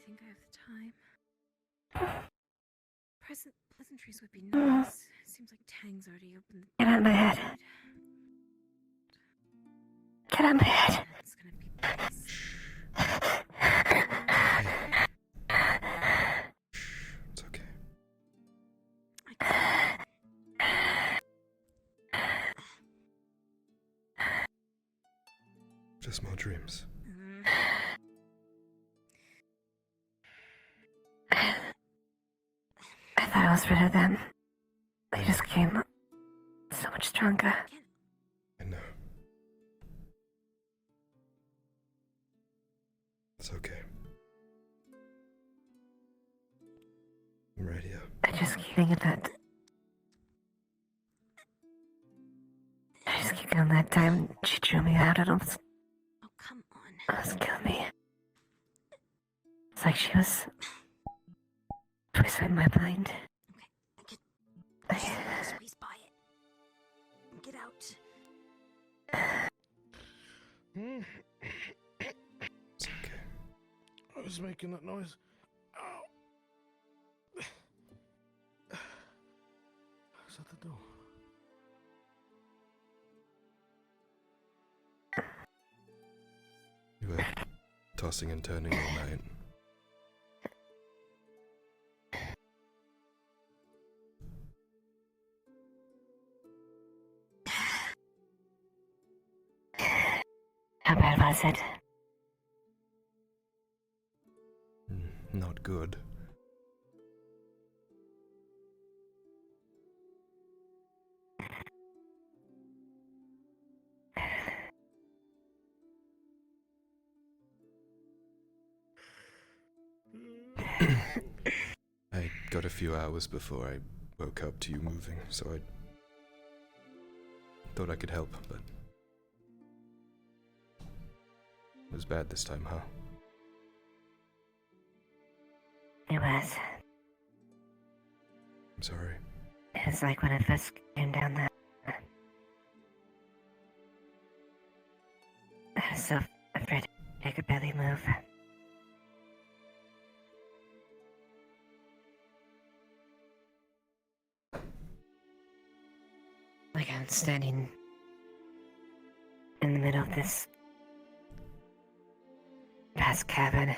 think I have the time? Pleasantries would be nice. Seems like Tang's already opened the Get out of my head. Get out of my head. It's gonna be peace. It's okay. Just more dreams. I thought I was rid of them. They just came so much stronger. I know. It's okay. I'm right here. I just keep thinking that. I just keep thinking that time she drew me out, it almost Oh, come on. killed me. It's like she was twisting my mind. Okay, squeeze by it. Get out. It's okay. I was making that noise. Ow. Who's at the door? You were tossing and turning all night. How bad was it? Not good. I got a few hours before I woke up to you moving, so I thought I could help, but it was bad this time, huh? It was. I'm sorry. It was like when I first came down there. I was so afraid I could barely move. Like I'm standing in the middle of this vast cabin.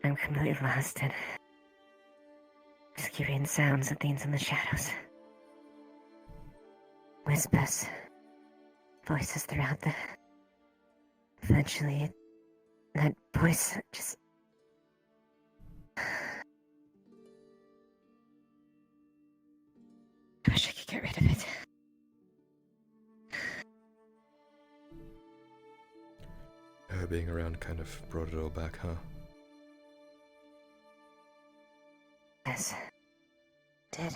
I'm completely lost in just hearing sounds and things in the shadows. Whispers, voices throughout the... Eventually, that voice just... I wish I could get rid of it. Her being around kind of brought it all back, huh? Yes. Did.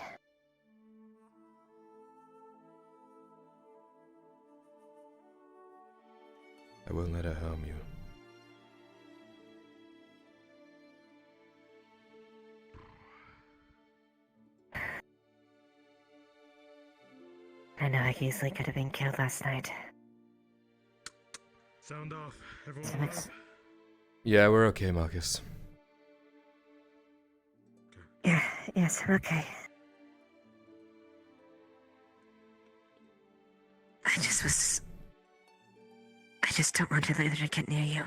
I won't let her harm you. I know I easily could have been killed last night. Sound off. Everyone Some ex- Yeah, we're okay, Marcus. Yeah, yes, okay. I just don't want to let her get near you.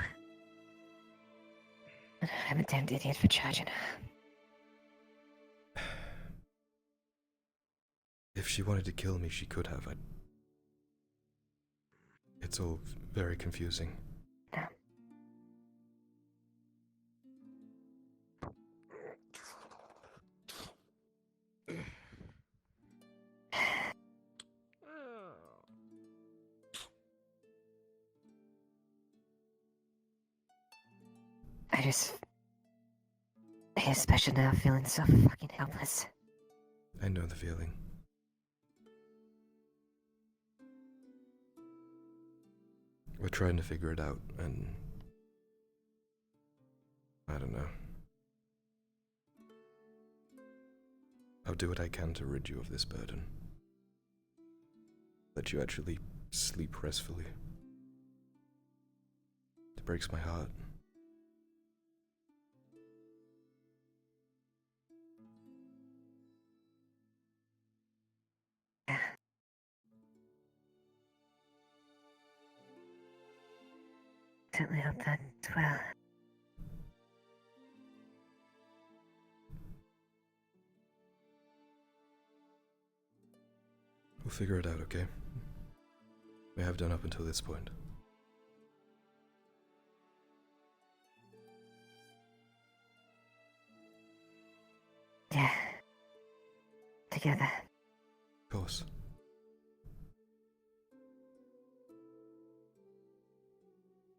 I'm a damned idiot for charging her. If she wanted to kill me, she could have. It's all very confusing. No. I especially now feeling so fucking helpless. I know the feeling. We're trying to figure it out, and I don't know. I'll do what I can to rid you of this burden. Let you actually sleep restfully. It breaks my heart. certainly hope that as well. We'll figure it out, okay? We have done up until this point. Yeah. Together. Of course.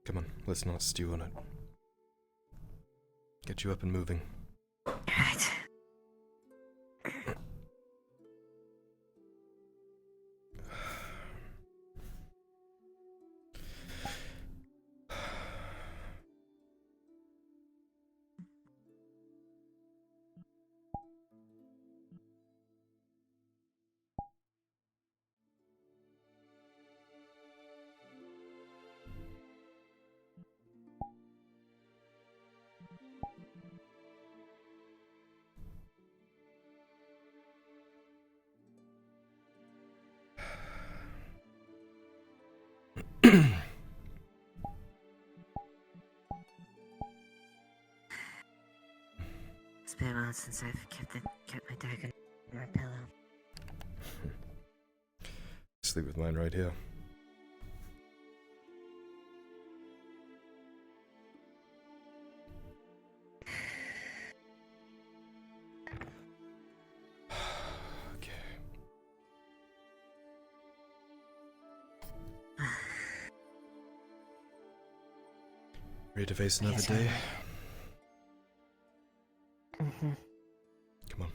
Come on, let's not stew on it. Get you up and moving. Right. It's been a while since I've kept my dagger in my pillow. Sleep with mine right here. Okay. Ready to face another Yes, day? Mm-hmm. Come on.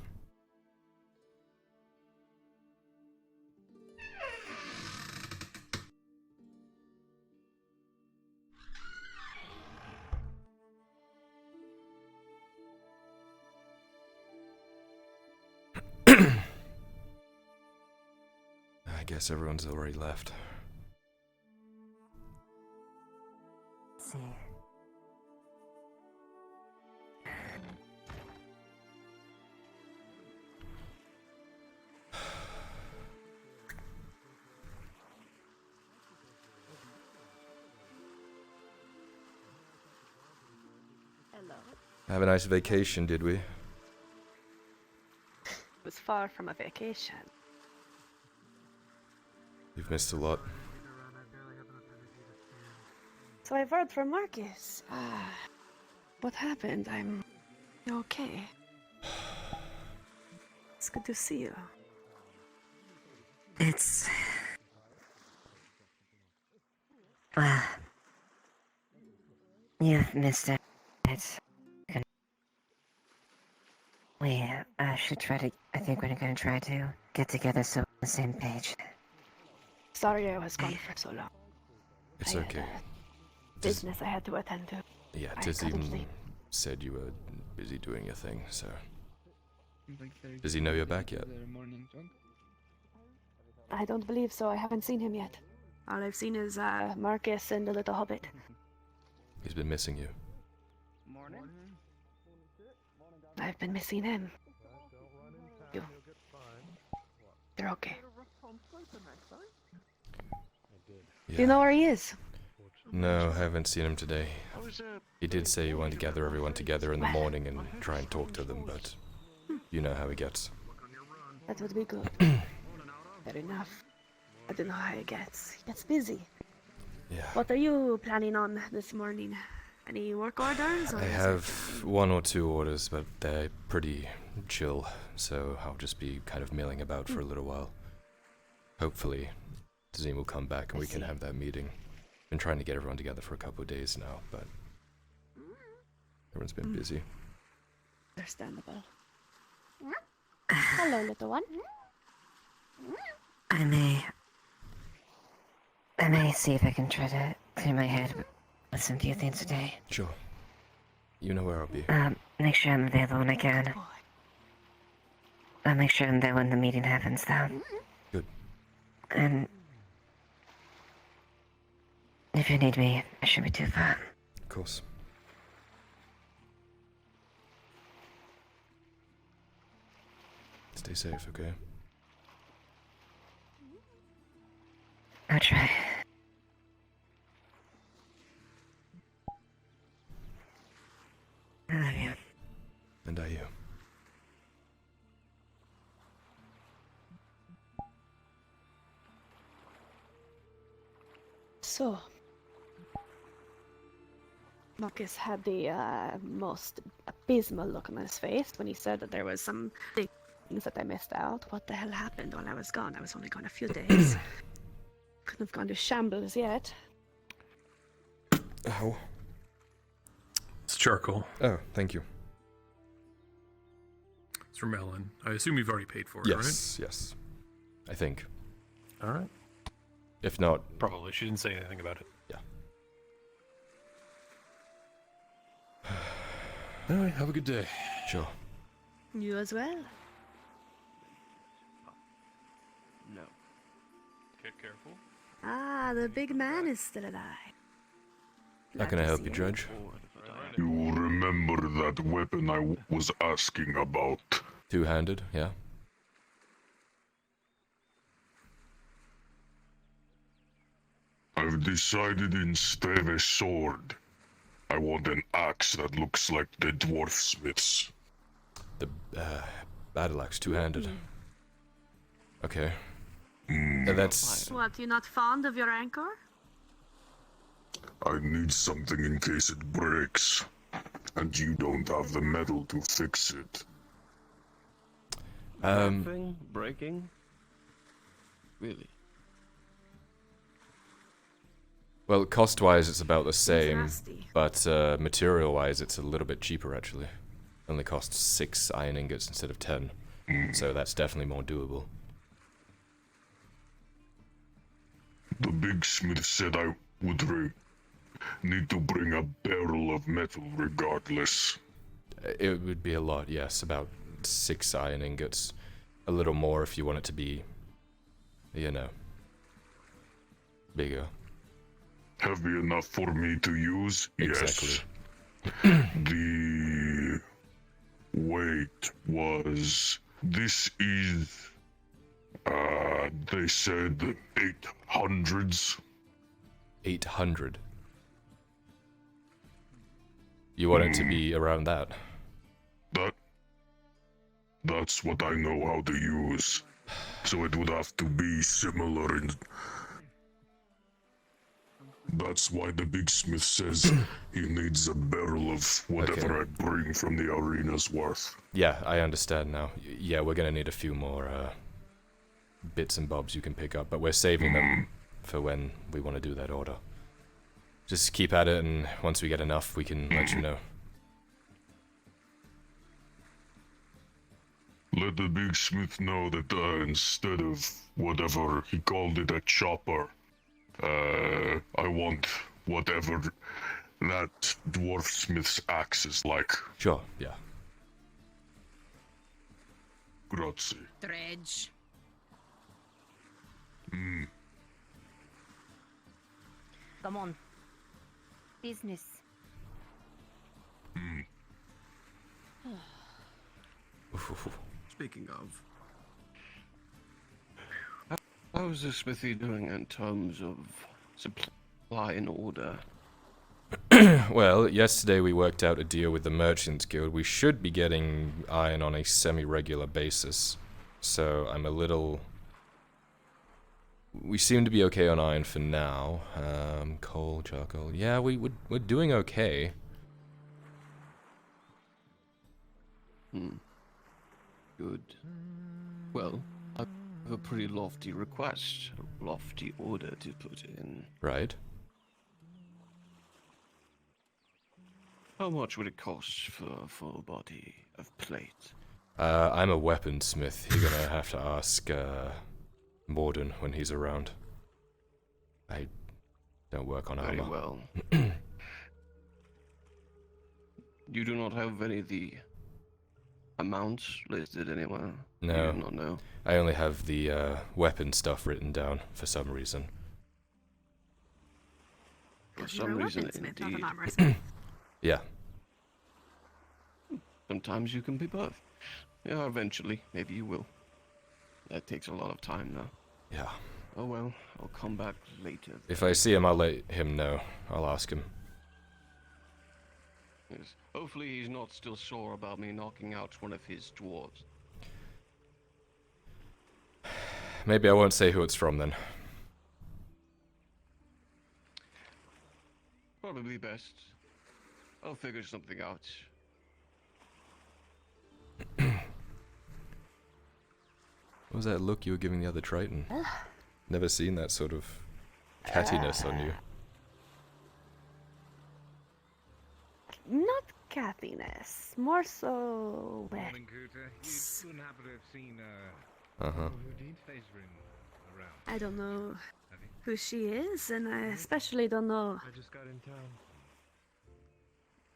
I guess everyone's already left. See. Hello. Have a nice vacation, did we? It was far from a vacation. You've missed a lot. So I've heard from Marcus. What happened? I'm okay. It's good to see you. It's... Well... You've missed it. We should try to... I think we're gonna try to get together so we're on the same page. Sorry I was gone for so long. It's I had okay. business I had to attend to. Yeah, I Tiz couldn't even sleep. said you were busy doing your thing, so... Does he know you're back yet? I don't believe so. I haven't seen him yet. All I've seen is Marcus and the little hobbit. He's been missing you. I've been missing him. You. They're okay. Yeah. Do you know where he is? No, I haven't seen him today. He did say he wanted to gather everyone together in the morning and try and talk to them, but you know how he gets. That would be good. Fair enough. I don't know how he gets. He gets busy. Yeah. What are you planning on this morning? Any work orders? Or I is have one or two orders, but they're pretty chill, so I'll just be kind of milling about for a little while. Hopefully, Tazim will come back and we can have that meeting. Been trying to get everyone together for a couple of days now, but everyone's been busy. understandable? Hello, little one. I may see if I can try to clear my head with some few things today. Sure. You know where I'll be. Make sure I'm available when I can. Boy. I'll make sure I'm there when the meeting happens, though. Good. And if you need me, I shouldn't be too far. Of course. Stay safe, okay? I'll try. about you? So, Marcus had the most abysmal look on his face when he said that there was some things that I missed out. What the hell happened while I was gone? I was only gone a few days. Couldn't have gone to shambles yet. Ow. It's charcoal. Oh, thank you. It's from Ellen. I assume you've already paid for it, Yes, yes. I think. right? All right. If not, Probably. She didn't say anything about it. all right, have a good day. Sure. You as well. No. Get careful. Ah, the big man is still alive. How can I help you, Judge? You remember that weapon I was asking about? Two-handed, yeah. I've decided instead of a sword, I want an axe that looks like the dwarf smith's. The battle axe, two-handed. Okay. That's What, you're not fond of your anchor? I need something in case it breaks, and you don't have the metal to fix it. Thing? Breaking? Really? well, cost-wise it's about the same, nasty. but material-wise it's a little bit cheaper actually. Only costs 6 iron ingots instead of 10, so that's definitely more doable. The big smith said I would need to bring a barrel of metal regardless. It would be a lot, yes, about 6 iron ingots. A little more if you want it to be, you know, bigger. Heavy enough for me to use? Exactly. Yes. The weight was... This is... they said 800s. 800. You want it to be around that? That's what I know how to use. So it would have to be similar in... That's why the big smith says he needs a barrel of whatever I bring from the arena's worth. Yeah, I understand now. Yeah, we're gonna need a few more bits and bobs you can pick up, but we're saving them for when we want to do that order. Just keep at it, and once we get enough, we can let you know. Let the big smith know that instead of whatever he called it a chopper, I want whatever that dwarf smith's axe is like. Sure, yeah. Grazie. Dredge. Come on. Business. Speaking of, how's the smithy doing in terms of supply and order? Well, yesterday we worked out a deal with the Merchants Guild. We should be getting iron on a semi-regular basis. So I'm a little... We seem to be okay on iron for now. Coal, charcoal... Yeah, we're doing okay. Good. Well, I have a pretty lofty request, a lofty order to put in. Right. How much would it cost for a full body of plate? I'm a weaponsmith. You're gonna have to ask, Morden when he's around. I don't work on Very armor. well. You do not have any of the amounts listed anywhere? No. You do not know? I only have the, weapon stuff written down for some reason. For You're some a reason, weaponsmith, not an indeed. armorsmith. Yeah. Sometimes you can be both. Yeah, eventually, maybe you will. That takes a lot of time, though. Yeah. Oh well, I'll come back later. If I see him, I'll let him know. I'll ask him. Yes. Hopefully he's not still sore about me knocking out one of his dwarves. Maybe I won't say who it's from then. Probably best. I'll figure something out. What was that look you were giving the other Triton? Never seen that sort of cattiness on you. Not cattiness, more so. Morning, Cooter. You couldn't happen to have seen, Uh-huh. Facerin around, I don't know have you? who she is, and I especially don't know. I just got in town.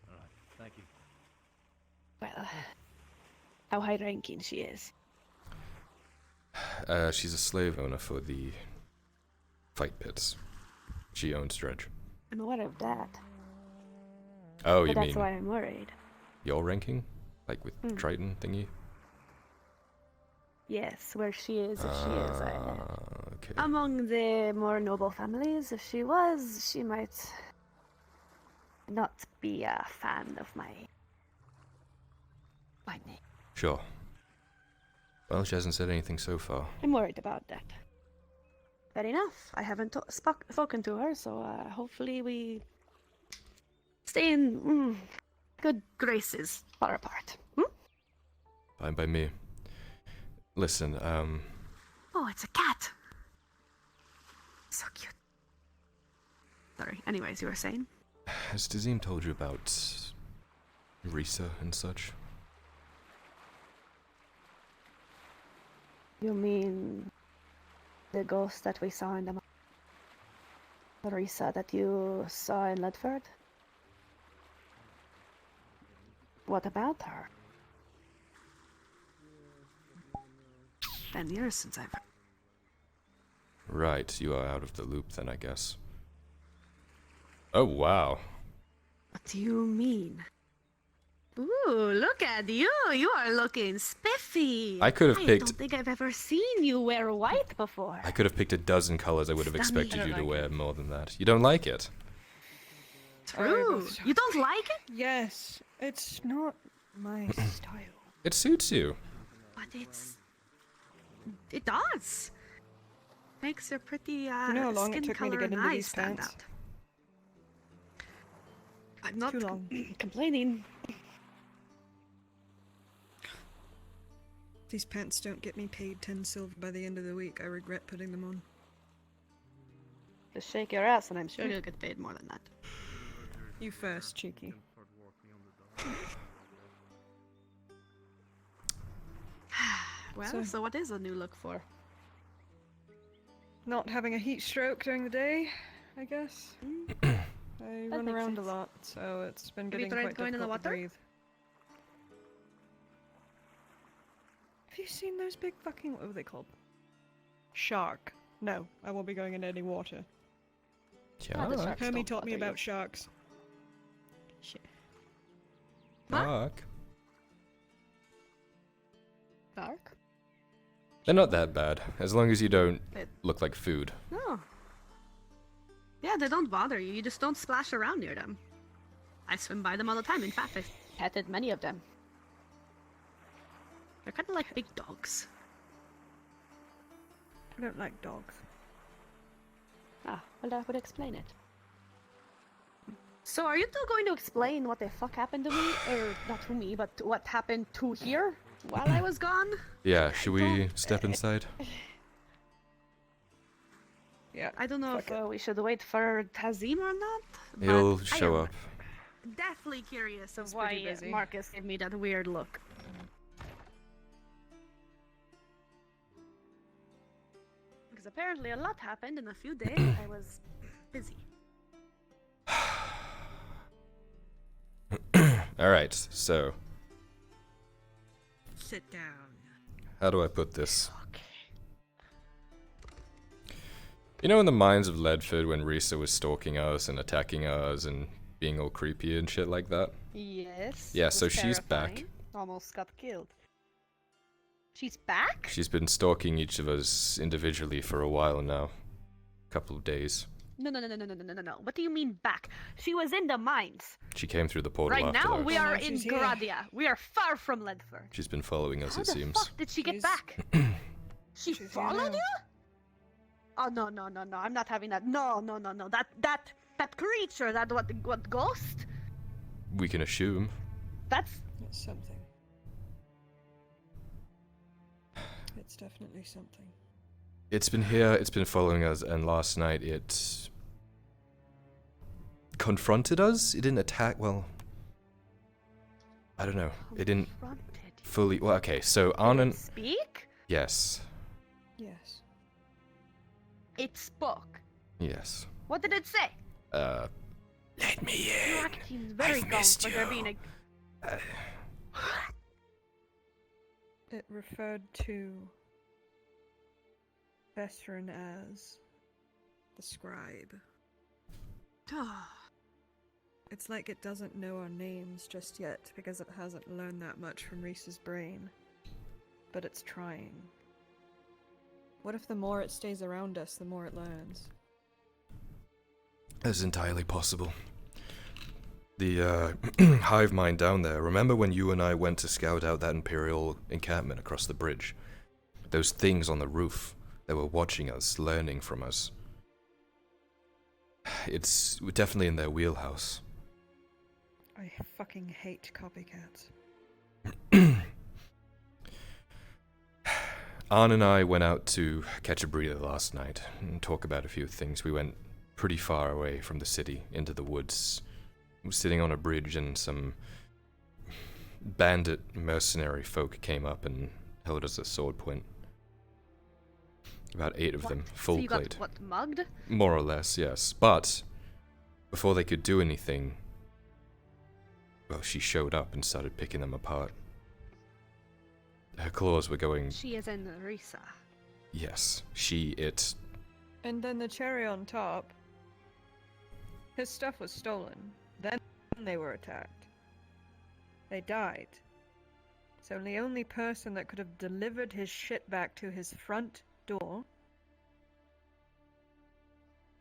Alright, thank you. Well, how high ranking she is. She's a slave owner for the fight pits. She owns Dredge. I'm aware of that, Oh, but you that's mean why I'm worried. your ranking? Like with Triton thingy? Yes, where she is, if she is. Okay. Among the more noble families, if she was, she might not be a fan of my name. Sure. Well, she hasn't said anything so far. I'm worried about that. Fair enough. I haven't spoken to her, so hopefully we stay in good graces far apart. Fine by me. Listen, Oh, it's a cat. So cute. Sorry. Anyways, you were saying? has Dazim told you about Risa and such? You mean the ghost that we saw in the Risa that you saw in Ledford? What about her? 10 years since I've... Right, you are out of the loop then, I guess. Oh, wow. What do you mean? Ooh, look at you! You are looking spiffy! I could have I picked... don't think I've ever seen you wear white before. I could have picked a dozen colors I would have Stunning. expected I you don't to like wear more than that. You don't like it? True. You don't like it? Yes, it's not my style. It suits you. But it does. Makes your pretty You know how long skin it took me to color get and into eyes these stand pants? out. I'm not Too long. complaining. These pants don't get me paid 10 silver by the end of the week. I regret putting them on. Just shake your ass and I'm sure you'll get paid more than that. You first, cheeky. Well, so what is a new look for? Not having a heat stroke during the day, I guess. I run makes around sense. a lot, so it's been Have you getting tried quite going in the difficult to water? breathe. Have you seen those big fucking... what are they called? Shark. No, I won't be going into any water. Yeah. the sharks Hermie don't taught me bother about you. sharks. Shit. Fuck. Dark? They're not that bad, as long as you don't It- look like food. No. Yeah, they don't bother you. You just don't splash around near them. I swim by them all the time. In fact, I've petted many of them. They're kind of like big dogs. I don't like dogs. Ah, well, that would explain it. So, are you two going to explain what the fuck happened to me? Or, not to me, but what happened to here while I was gone? Yeah, should we don't- step inside? Yeah. I don't know Fuck if we should wait for Tazim or not. but He'll I show am up. Definitely curious of He's why pretty busy. Marcus gave me that weird look. Because apparently a lot happened in a few days. I was busy. Alright, so, Sit down. how do I put this? You know in the mines of Ledford when Risa was stalking us and attacking us and being all creepy and shit like that? Yes. Yeah, so she's back. Almost got killed. She's back? She's been stalking each of us individually for a while now. Couple of days. No, no, no, no, no, no, no, no, no. What do you mean back? She was in the mines. She came through the portal Right after now, that. we Oh, are no, in she's here. Gradia. We are far from Ledford. She's been following us, How it the seems. fuck did she get She's- back? She She's here followed now. you? Oh no, no, no, no! I'm not having that. No, no, no, no! That creature, that what ghost? We can assume. That's It's something. It's definitely something. It's been here, it's been following us, and last night it confronted us? It didn't attack, well, I don't know. It didn't confronted you. fully, well, okay, so Did Arnon, it speak? yes, Yes. It spoke. yes. What did it say? Let me You're in. acting very I've dumb missed for there being you. a. It referred to Vestron as the scribe. It's like it doesn't know our names just yet because it hasn't learned that much from Risa's brain. But it's trying. What if the more it stays around us, the more it learns? That's entirely possible. The hive mind down there, remember when you and I went to scout out that Imperial encampment across the bridge? Those things on the roof, they were watching us, learning from us. It's definitely in their wheelhouse. I fucking hate copycats. Arn and I went out to catch a breather last night and talk about a few things. We went pretty far away from the city, into the woods. We were sitting on a bridge and some bandit mercenary folk came up and held us at sword point. About 8 of them, full so you plate. got what, mugged? More or less, yes. But before they could do anything, well, she showed up and started picking them apart. Her claws were going, She is in Risa. yes, she, it. And then the cherry on top, his stuff was stolen. Then they were attacked. They died. So the only person that could have delivered his shit back to his front door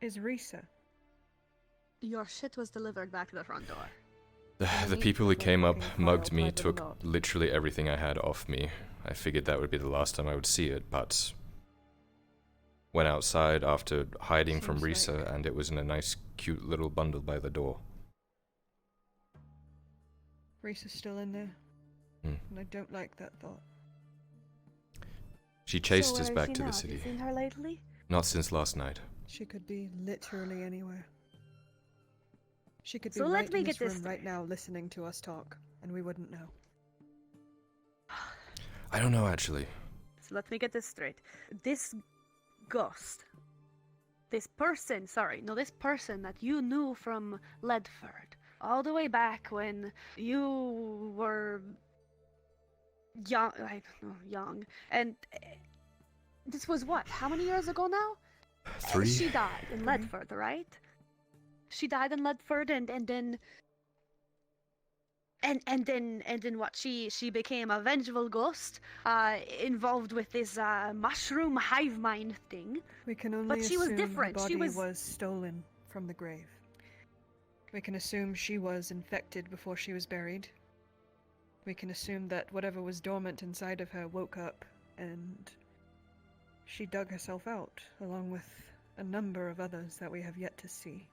is Risa. Your shit was delivered back to the front door. The meat people who was like came up fucking mugged filed, me, private or took not. literally everything I had off me. I figured that would be the last time I would see it, but went outside after hiding from Seems Risa, like- and it was in a nice, cute little bundle by the door. Risa's still in there. Hmm. And I don't like that thought. She chased us back to the Have city. you seen her lately? Not since last night. She could be literally anywhere. She could be So let right me in get this this room right straight. now listening to us talk, and we wouldn't know. I don't know, actually. So let me get this straight. This ghost, this person that you knew from Ledford, all the way back when you were young, and this was what? How many years ago now? 3? She died in Ledford, right? She died in Ledford, and then what? She became a vengeful ghost, involved with this mushroom hive mind thing. We can only she was assume different. her She body was- stolen from the grave. We can assume she was infected before she was buried. We can assume that whatever was dormant inside of her woke up and she dug herself out, along with a number of others that we have yet to see.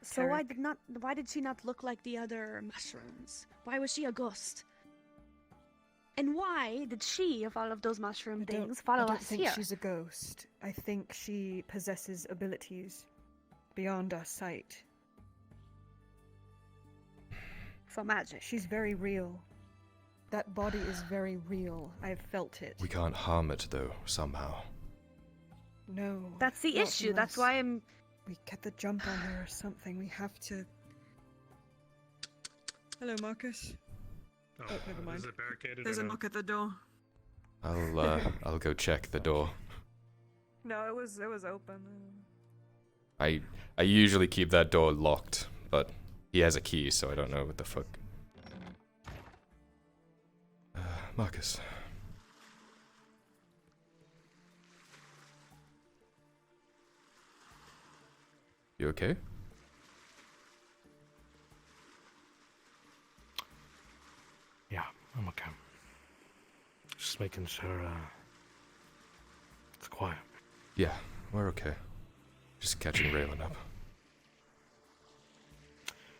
So Tarek. why did she not look like the other mushrooms? Why was she a ghost? And why did she, of all of those mushroom things, follow I don't us think here? she's a ghost. I think she possesses abilities beyond our sight. For magic. She's very real. That body is very real. I've felt it. We can't harm it, though, somehow. No. That's the not issue. That's unless why I'm. we get the jump on her or something. We have to. Hello, Marcus. Oh, never mind. Is it barricaded? There's or a no? knock at the door. I'll go check the door. No, it was open. I usually keep that door locked, but he has a key, so I don't know what the fuck. Marcus. You okay? Yeah, I'm okay. Just making sure, it's quiet. Yeah, we're okay. Just catching Raylan up.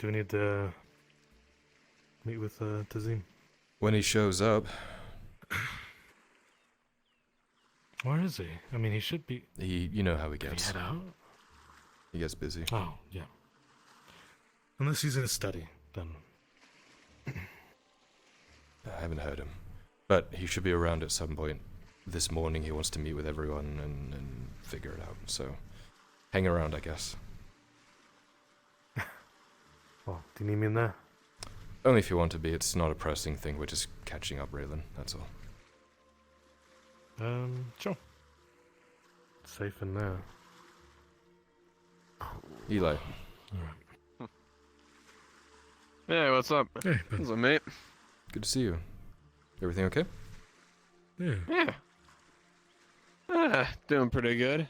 Do we need to meet with, Tazim? When he shows up, Where is he? I mean, he should be... you know how he Did he gets. head out? He gets busy. Oh, yeah. Unless he's in a study, then... I haven't heard him. But he should be around at some point. This morning he wants to meet with everyone and figure it out, so... Hang around, I guess. Well, do you need me in there? Only if you want to be. It's not a pressing thing. We're just catching up, Raylan. That's all. Sure. Safe in there. Eli. Alright. Hey, what's up? Hey, Ben. What's up, mate? Good to see you. Everything okay? Yeah. Yeah. Doing pretty good.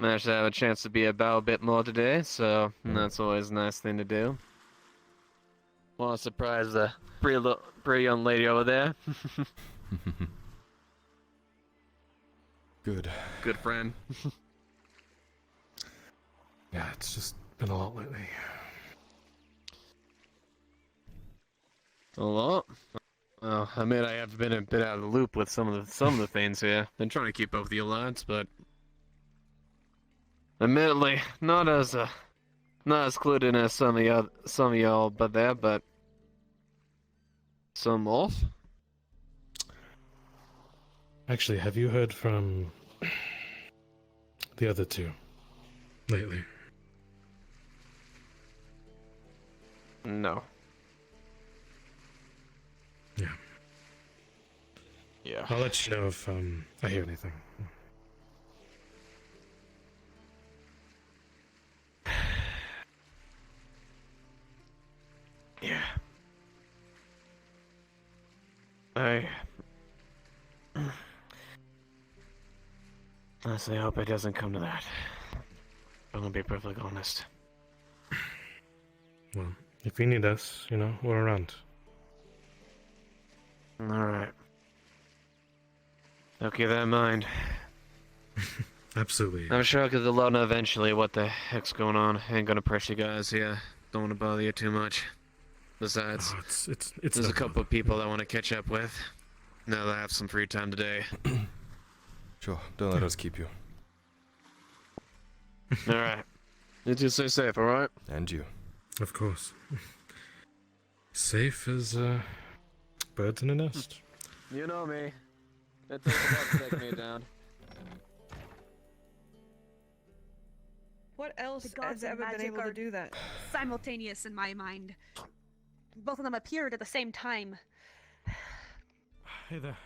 Managed to have a chance to be about a bit more today, so that's always a nice thing to do. Want to surprise the pretty young lady over there. Good. Good friend. Yeah, it's just been a lot lately. A lot? Well, I mean, I have been a bit out of the loop with some of the things here. Been trying to keep up with the alerts, but admittedly, not as clued in as some of y'all, but some off. Actually, have you heard from the other two lately? No. Yeah. Yeah. I'll let you know if I hear anything. Yeah. Honestly, I hope it doesn't come to that. I'm gonna be perfectly honest. Well, if you need us, we're around. Alright. I'll keep that in mind. Absolutely. I'm sure I'll get the load eventually what the heck's going on. Ain't gonna press you guys, yeah. Don't want to bother you too much. Besides, Oh, it's there's a couple of people I want to catch up with. Now that I have some free time today. Sure, don't let us keep you. Alright. You two stay safe, alright? And you. Of course. Safe as birds in a nest. You know me. It takes a lot to take me down. What else The gods has and ever been magic able to are do that? simultaneous in my mind. Both of them appeared at the same time. Hey there.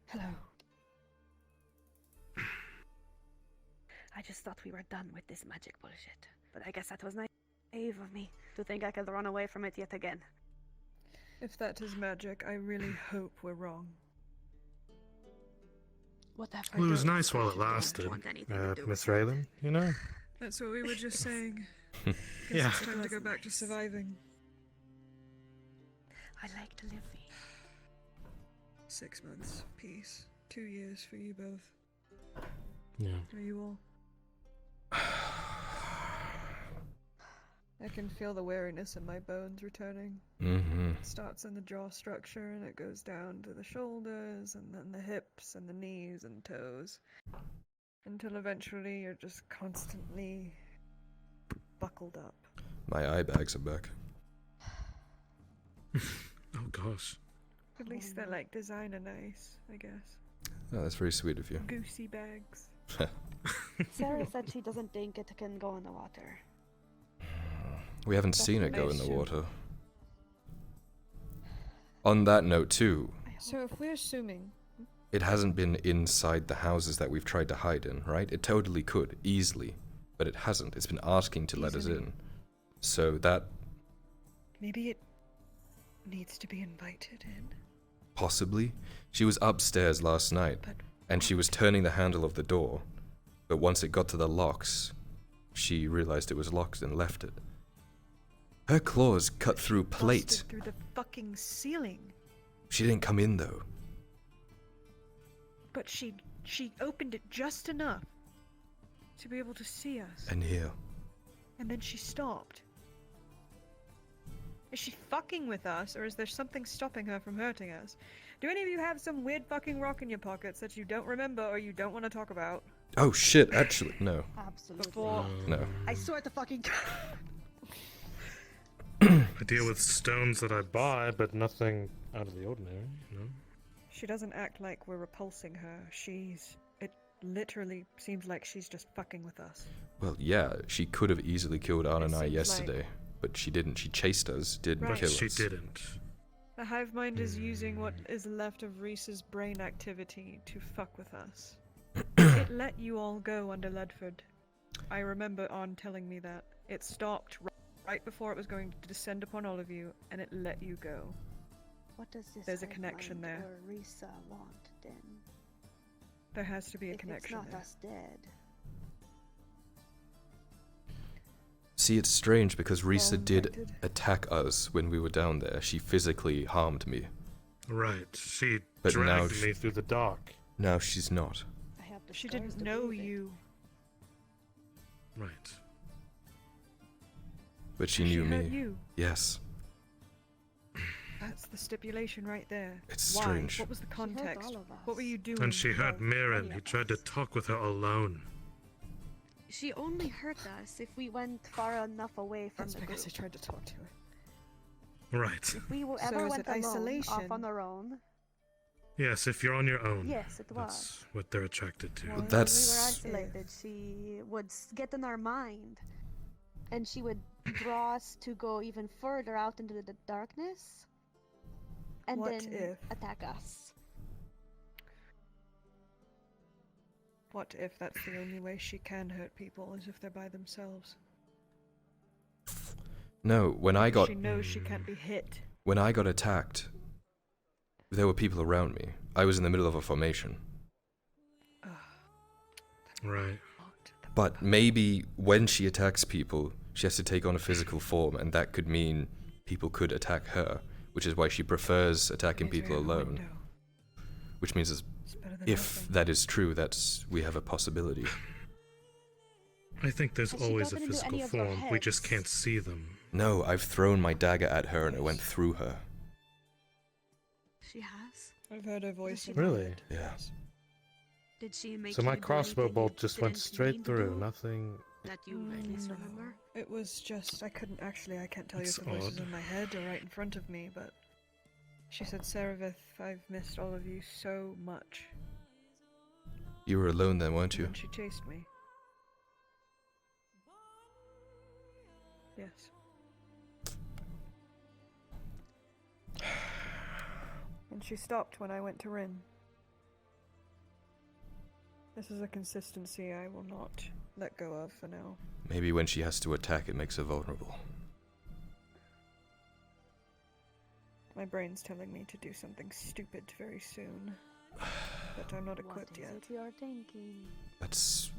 Hello. I just thought we were done with this magic bullshit. But I guess that was naive of me to think I could run away from it yet again. If that is magic, I really hope we're wrong. Whatever. Well, it was does, nice while I it don't lasted, want anything to do with Miss it. Raylan, That's what we were just saying. Yeah. It's time to go back to surviving. I like to live free. 6 months, peace. 2 years for you both. Yeah. Are you all? I can feel the weariness in my bones returning. Mm-hmm. It starts in the jaw structure and it goes down to the shoulders and then the hips and the knees and toes. Until eventually you're just constantly buckled up. My eye bags are back. Oh gosh. At least they're like designer nice, I guess. Oh, that's very sweet of you. Goosey bags. Sarah said she doesn't think it can go in the water. We haven't seen it go in the Speculation. water. On that note, too, So if we're assuming... it hasn't been inside the houses that we've tried to hide in, right? It totally could, easily. But it hasn't. It's been asking to let us Easily. in. So that Maybe it needs to be invited in. possibly... She was upstairs last night, But and she was turning the handle of the door, But once it got to the locks, she realized it was locked and left it. Her claws cut through plate. Busted through the fucking ceiling. She didn't come in though. But she opened it just enough to be able to see us. And here. And then she stopped. Is she fucking with us, or is there something stopping her from hurting us? Do any of you have some weird fucking rock in your pockets that you don't remember or you don't want to talk about? Oh shit, actually, no. Absolutely. Before No. I swear to fucking I deal with stones that I buy, but nothing out of the ordinary, you know? she doesn't act like we're repulsing her. It literally seems like she's just fucking with us. Well, yeah, she could have easily killed Anna and I seems yesterday, but she didn't. She chased us, didn't Right. kill She us. didn't. The hive mind is using what is left of Risa's brain activity to fuck with us. It let you all go under Ledford. I remember On telling me that. It stopped right before it was going to descend upon all of you, and it let you go. What does this There's a hive connection mind there. or Risa want then? There has to be a If connection it's not there. us dead. See, it's strange because All Risa did infected. attack us when we were down there. She physically harmed me. Right. She But now dragged me through the dark. Now she's not. I have the She scars didn't to know prove it. you. Right. But she knew hurt me. you. Yes. That's the stipulation right there. It's Why? strange. What was the She hurt context? all of us. What were you doing? And she Well, hurt Mirren. any He of tried to us. talk with her alone. She only hurt us If we went far enough away from That's the because group. I tried to talk to her. Right. If we So ever is went it alone, isolation? off on our own, Yes, if you're on your own. yes, it was. That's what they're attracted to. When That's- we were isolated, she would get in our mind, and she would draw us to go even further out into the darkness, and What then if? attack us. What if that's the only way she can hurt people, is if they're by themselves? No, when I got She knows she can't be hit. attacked, there were people around me. I was in the middle of a formation. Right. But maybe when she attacks people, she has to take on a physical form, and that could mean people could attack her, which is why she prefers attacking Misery people of a alone. window. Which means It's better than if nothing. that is true, we have a possibility. I think there's Has she always a gotten into physical any of our form. We just heads? can't see them. No, I've thrown my dagger at her and it went through her. She has? I've heard her voice. she in my Really? head. Yeah. Did she make So you my do crossbow anything bolt you just went didn't straight mean to through. do Nothing. that you at least No. remember? It was just, I can't tell you if That's the voice is odd. in my head or right in front of me, but she said, Saravith, I've missed all of you so much. You were alone then, weren't And you? then she chased me. Yes. And she stopped when I went to Rin. This is a consistency I will not let go of for now. Maybe when she has to attack, it makes her vulnerable. My brain's telling me to do something stupid very soon. But I'm not What equipped is yet. it you're thinking? That's...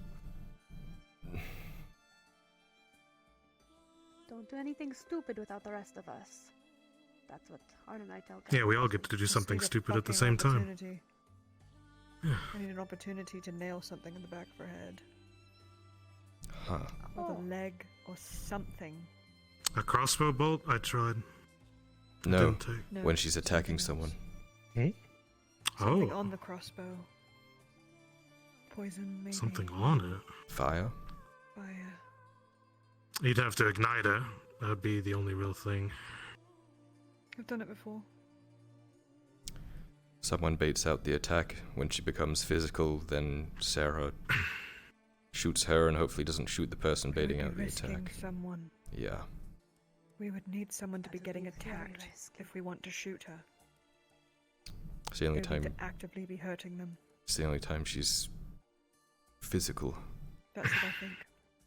Don't do anything stupid without the rest of us. That's what Arn and I tell Yeah, we all Captain. get to do Just something need a stupid at the fucking same time. opportunity. I need an opportunity to nail something in the back of her head. Huh. Or Oh. the leg, or something. A crossbow bolt? I tried. It No, didn't take. No, when she's attacking someone. else. Something Oh, on the crossbow. Poison, maybe. something on it. Fire? Fire. You'd have to ignite her. That'd be the only real thing. I've done it before. Someone baits out the attack. When she becomes physical, then Sarah shoots her and hopefully doesn't shoot the person We would baiting be out the risking attack. someone. Yeah. We would need someone to be That would getting be very attacked risky. if we want to shoot her. It's the We only would need time to actively be hurting them. she's physical. That's what I think.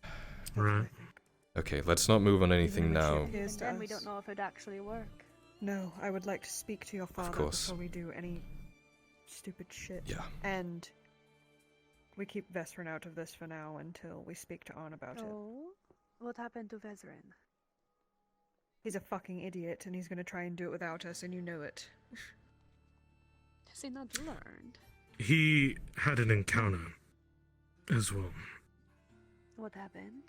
That's what I Right. think. Okay, let's not move on anything when she now. appears Even to then, we us. don't know if it'd actually work. No, I would like to speak to your father course. before we do any stupid shit. Yeah. And we keep Vesrin out of this for now until we speak to Arn about it. Oh, what happened to Vezrin? He's a fucking idiot, and he's gonna try and do it without us, and you know it. Has he not learned? He had an encounter as well. What happened?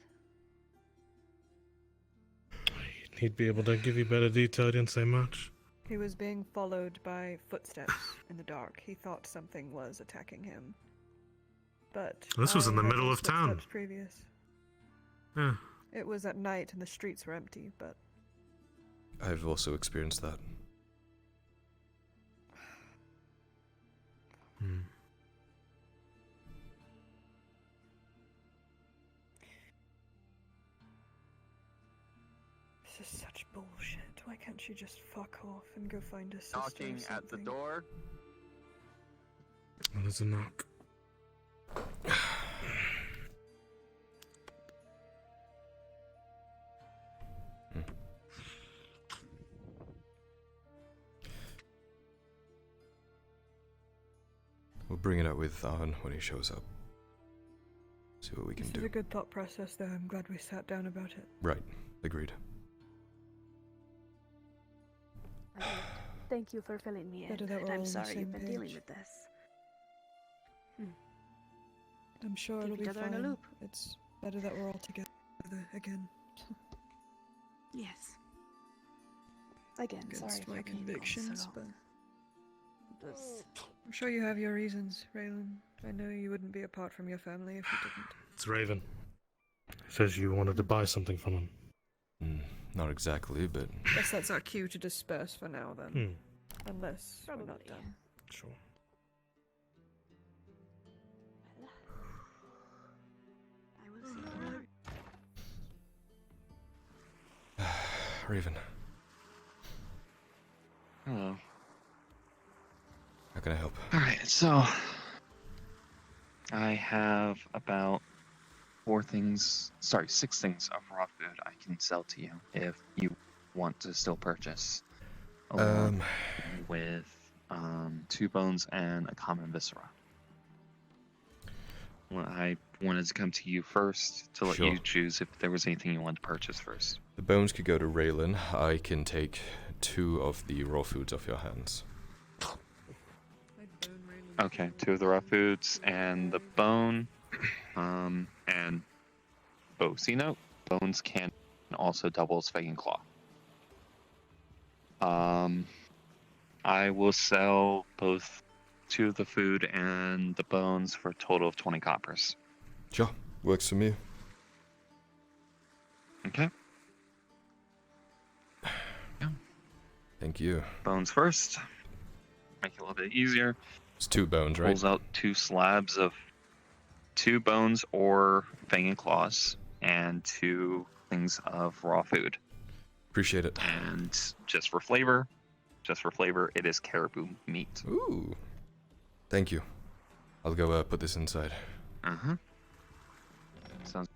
He'd be able to give you better detail. He didn't say much. He was being followed by footsteps in the dark. He thought something was attacking him. But This was in the I heard middle those of town. footsteps Previous. Yeah. It was at night and the streets were empty, but I've also experienced that. Hmm. this is such bullshit. Why can't she just fuck off and go find a sister or Knocking at the something? door. Well, there's a knock. We'll bring it up with Arn when he shows up. See what we can This do. is a good thought process, though. I'm glad we sat down about it. Right. Agreed. Thank you for filling me in. Better that we're all I'm on the sorry same you've been dealing page. with this. I'm sure Keep it'll be each other in fine. a loop. It's better that we're all together again. Yes. Again, Against sorry my for being gone convictions, so but long. It was- I'm sure you have your reasons, Raylan. I know you wouldn't be apart from your family if you didn't. It's Raven. He says you wanted to buy something from him. Not exactly, but Guess that's our cue to disperse for now, then. Hmm. Unless we're not Probably. done. Sure. I will see you later. Raven, Hello. how can I help? Alright, so I have about 6 things of raw food I can sell to you if you want to still purchase. Along with 2 bones and a common viscera. Well, I wanted to come to you first to let Sure. you choose if there was anything you wanted to purchase first. The bones could go to Raylan. I can take 2 of the raw foods off your hands. Okay, 2 of the raw foods and the bone, and see note, bones can also double as Fang and Claw. I will sell both 2 of the food and the bones for a total of 20 coppers. Sure, works for me. Okay. Thank you. Bones first. Make it a little bit easier. It's 2 bones, right? Pulls out 2 slabs of 2 bones or Fang and Claws and 2 things of raw food. Appreciate it. And just for flavor, it is caribou meat. Ooh. Thank you. I'll go put this inside. Uh-huh. Sounds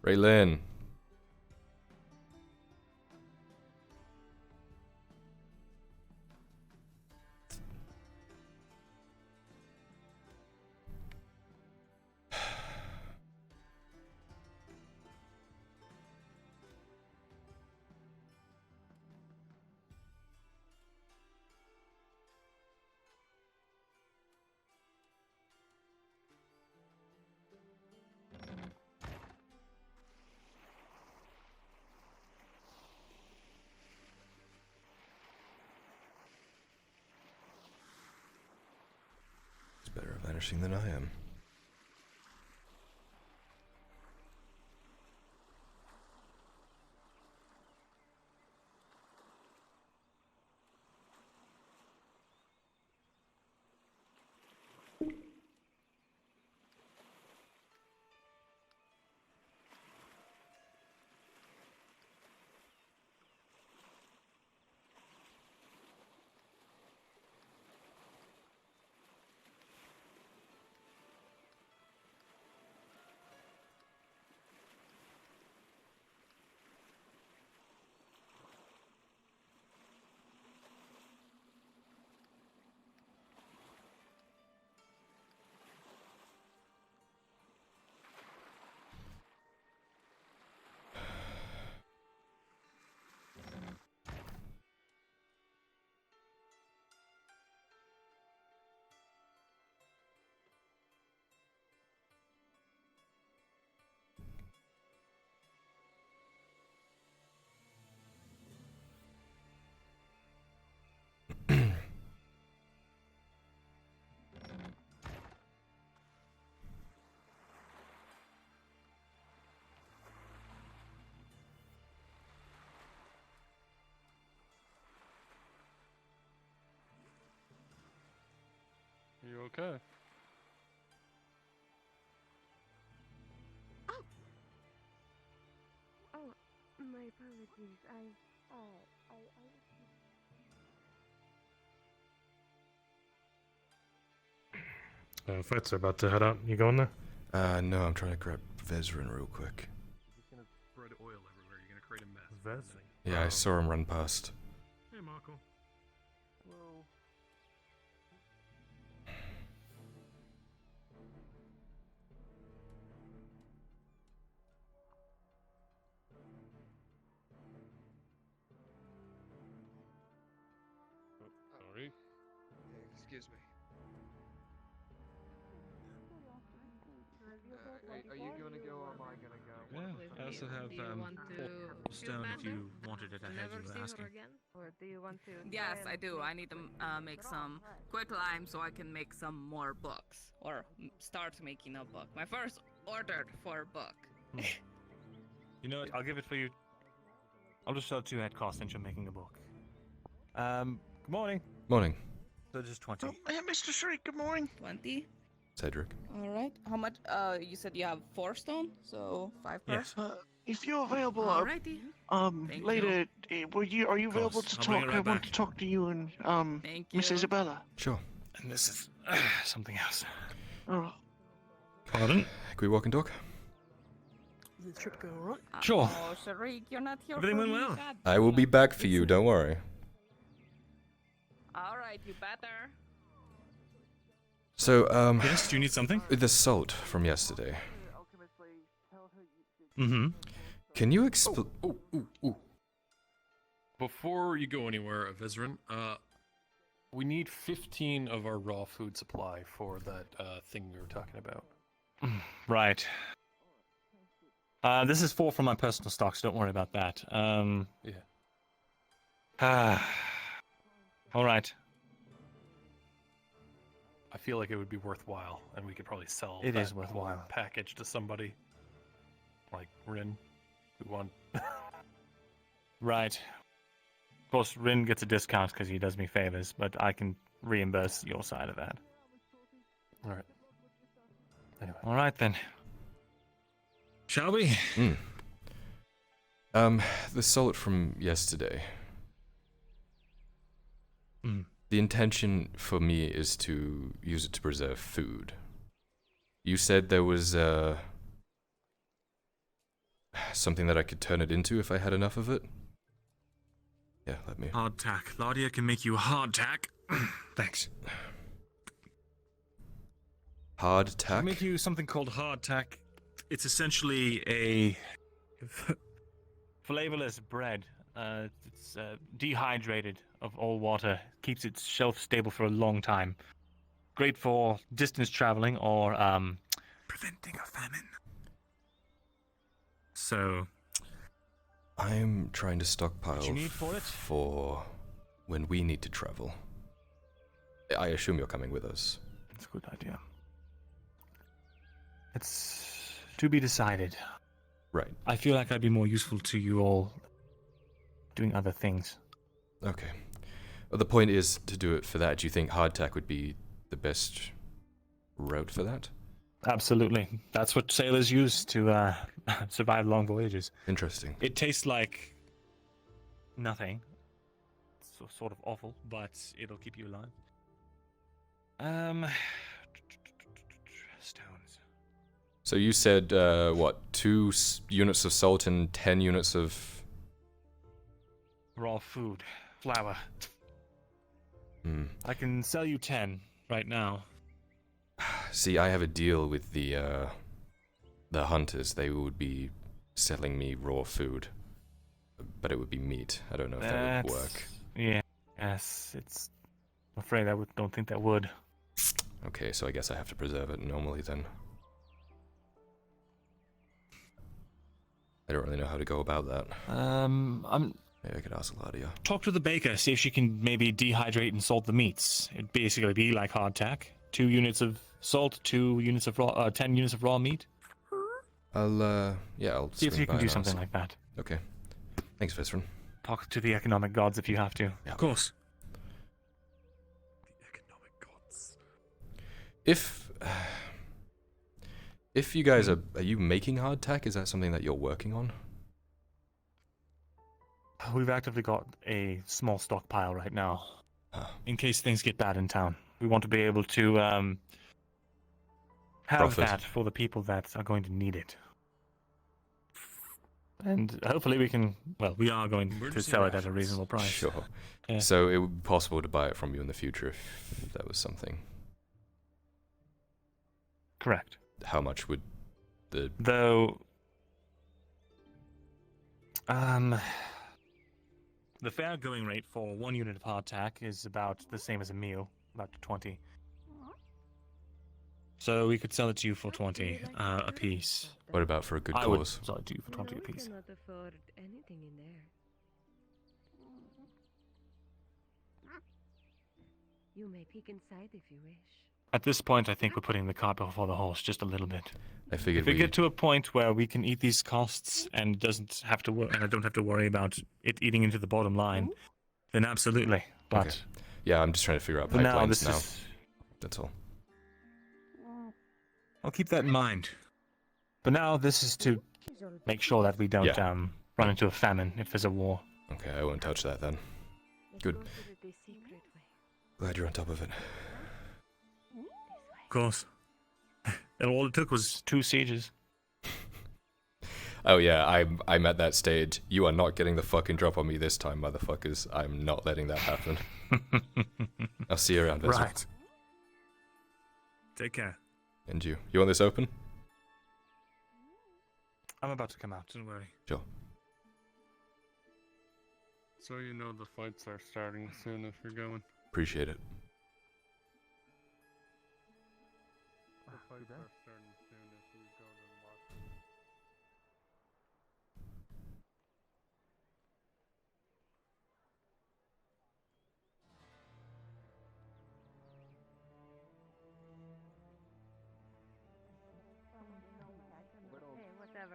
Raylan. He's better at vanishing than I am. You okay? Oh, my apologies. Fights are about to head out. You going there? No, I'm trying to grab Vezrin real quick. He's gonna spread oil everywhere. You're gonna create a mess. Vez? Yeah, I saw him run past. Hey, Marco. Hello. Sorry. Excuse me. Are you gonna go or am I gonna go? Yeah, I also have stone if you wanted it ahead, you were asking. Or do you want to? Yes, I do. I need to make some quicklime so I can make some more books. Or start making a book. My first order for a book. You know what? I'll give it for you. I'll just sell it to you at cost since you're making a book. Good morning. Morning, So just 20. Oh, hey, Mr. Shriek, good morning. 20. Cedric. Alright. How much? You said you have 4 stone? So 5 per? Yes. If you're available, Alrighty. Thank later, are you available to I'll bring talk? it right I want back. to talk to you and Thank Miss you. Isabella. Sure. And this is something else. Oh, Pardon? Can we walk and talk? Did the trip go alright? Sure. Oh, Sharik, you're not here Everything for went me. well. God I will be damn. back for you, don't worry. Alright, you better. So, Yes, do you need something? the salt from yesterday. Mm-hmm. Can you explain? Before you go anywhere, Vezrin, we need 15 of our raw food supply for that thing we were talking about. Right. This is 4 from my personal stock, so don't worry about that. Yeah. All right. I feel like it would be worthwhile, and we could probably sell It that is worthwhile. whole package to somebody like Rin, who want. Right. Of course, Rin gets a discount because he does me favors, but I can reimburse your side of that. All right. Anyway. All right then. Shall we? The salt from yesterday. Mm. The intention for me is to use it to preserve food. You said there was something that I could turn it into if I had enough of it? Yeah, let me. Hardtack. Claudia can make you hardtack. Thanks. Hardtack? I'll make you something called hardtack. It's essentially a flavorless bread. It's dehydrated of all water. Keeps its shelf stable for a long time. Great for distance traveling or preventing a famine. So, I'm trying to stockpile what you need for it? for when we need to travel. I assume you're coming with us. That's a good idea. It's to be decided. Right. I feel like I'd be more useful to you all doing other things. Okay. Well, the point is to do it for that. Do you think hardtack would be the best route for that? Absolutely. That's what sailors use to survive long voyages. Interesting. It tastes like nothing. It's sort of awful, but it'll keep you alive. Stones. So you said, what, 2 units of salt and 10 units of... Raw food. Flour. Hmm. I can sell you 10 right now. See, I have a deal with the hunters. They would be selling me raw food. But it would be meat. I don't know if that would work. Yeah. Yes, it's... I'm afraid I don't think that would. Okay, so I guess I have to preserve it normally then. I don't really know how to go about that. Maybe I could ask Gladia. Talk to the baker, see if she can maybe dehydrate and salt the meats. It'd basically be like hardtack. 2 units of salt, 2 units of raw, 10 units of raw meat. I'll see if swing you by can do and something ask. like that. Okay. Thanks, Viscerin. Talk to the economic gods if you have to. Yeah. Of course. The economic gods. If you guys are you making hardtack? Is that something that you're working on? We've actively got a small stockpile right now, in case things get bad in town. We want to be able to have Profit. that for the people that are going to need it. And hopefully we can, well, we are going to Emergency sell it at a rations. reasonable price. Sure. Yeah. So it would be possible to buy it from you in the future if that was something. Correct. How much would the... Though... the fair going rate for 1 unit of hardtack is about the same as a meal, about 20. So we could sell it to you for 20 a piece. What about for a good I would cause? sell it to you for 20 a piece. cannot afford anything in there. You may peek inside if you wish. At this point, I think we're putting the cart before the horse just a little bit. I figured If we get to a point where we can eat these costs and doesn't have to and I don't have to worry about it eating into the bottom line, then absolutely. But Okay. Yeah, I'm just trying to figure out for now, pipelines this now. is. That's all. I'll keep that in mind. But now this is to make sure that we don't Yeah. run into a famine if there's a war. Okay, I won't touch that then. Good. Glad you're on top of it. Of course. And all it took was 2 sieges. Oh yeah, I'm at that stage. You are not getting the fucking drop on me this time, motherfuckers. I'm not letting that happen. I'll see you around, Vezra. Right. Take care. And you. You want this open? I'm about to come out, don't worry. Sure. So you know the fights are starting soon if you're going. Appreciate it. The fights are starting soon if you go to watch.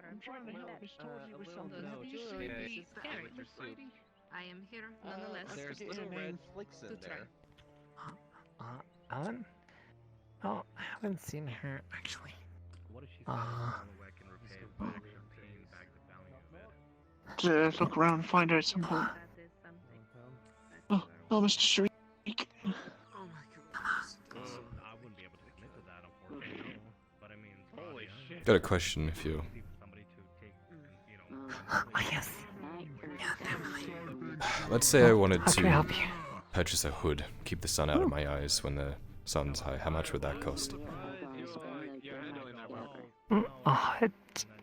I'm trying to help. Miss told you was something. Have you seen the Miss lady? I am here nonetheless. There's forget little her red name. flakes in To try. there. Ellen? Oh, I haven't seen her actually. What if she To look around and find her at some point. Oh, Mr. Streak. I wouldn't be able to commit to that, unfortunately. No. But I mean, holy shit. Got a question if you... Oh, yes. Yeah, definitely. Let's say I wanted How can I help to you? purchase a hood, keep the sun out of my eyes when the sun's high. How much would that cost? A hood?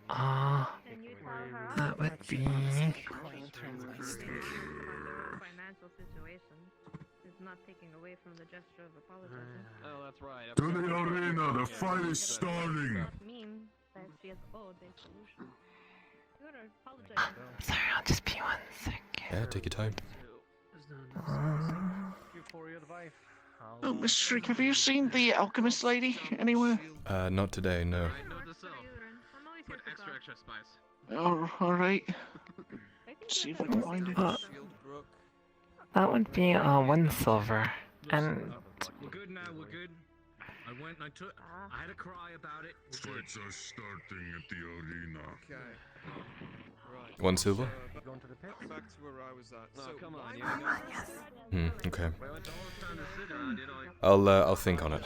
That would be... Financial situation is not taking away from the gesture of apologizing. Oh, that's right. To the arena, the fight is starting! Does not mean that she has owed a solution. You are apologizing. Sorry, I'll just be 1 second. Yeah, take your time. Oh, Mr. Streak, have you seen the alchemist lady anywhere? Not today, no. Put extra spice. Oh, alright. See if I can find it. That would be 1 silver. And We're good now, we're good. I went and I had a cry about it. Fights are starting at the arena. Okay. Right. 1 silver? Going to the pit? Back to where I was at. No, come on, Okay. I went all down to sit down, did I? I'll think on it.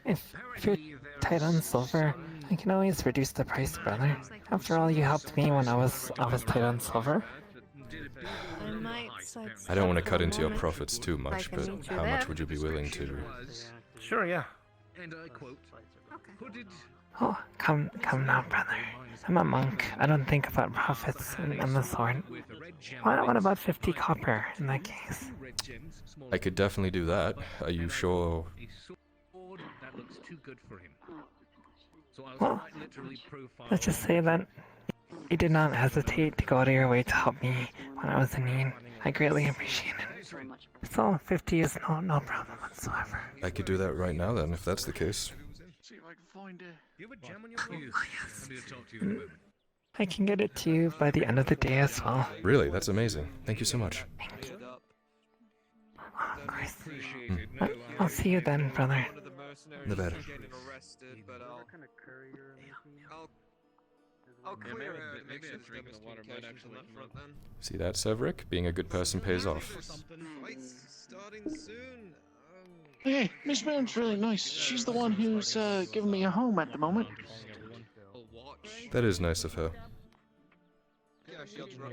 if you're tight on silver, I can always reduce the price, brother. After all, you helped me when I was tight on silver. I might side I don't want to step cut for a into your moment. profits too much, I can but meet you how there. much would you be willing to... Sure, yeah. And I quote, put it Oh, come now, brother. I'm a monk. I don't think about profits on the sword. What about 50 copper in that case? I could definitely do that. Are you sure? sword that looks too good for him. So I was Well, quite literally profile. let's just say that you did not hesitate to go out of your way to help me when I was in need. I greatly appreciate it. So 50 is no problem whatsoever. I could do that right now then, if that's the case. See if I can find it. You have a gem on your boot. I need to talk to you in a moment. I can get it to you by the end of the day as well. Really, that's amazing. Thank you so much. Of course. Appreciate it. No, I'll see you then, brother. One of the mercenaries The better. is getting arrested, but I'll clear her and make sure there's no miscommunications on that front then. See that, Severick? Being a good person pays off. Fight's starting soon. Hey, Miss Moon's really nice. She's the one who's giving me a home at the moment. That is nice of her. Yeah, shields rough.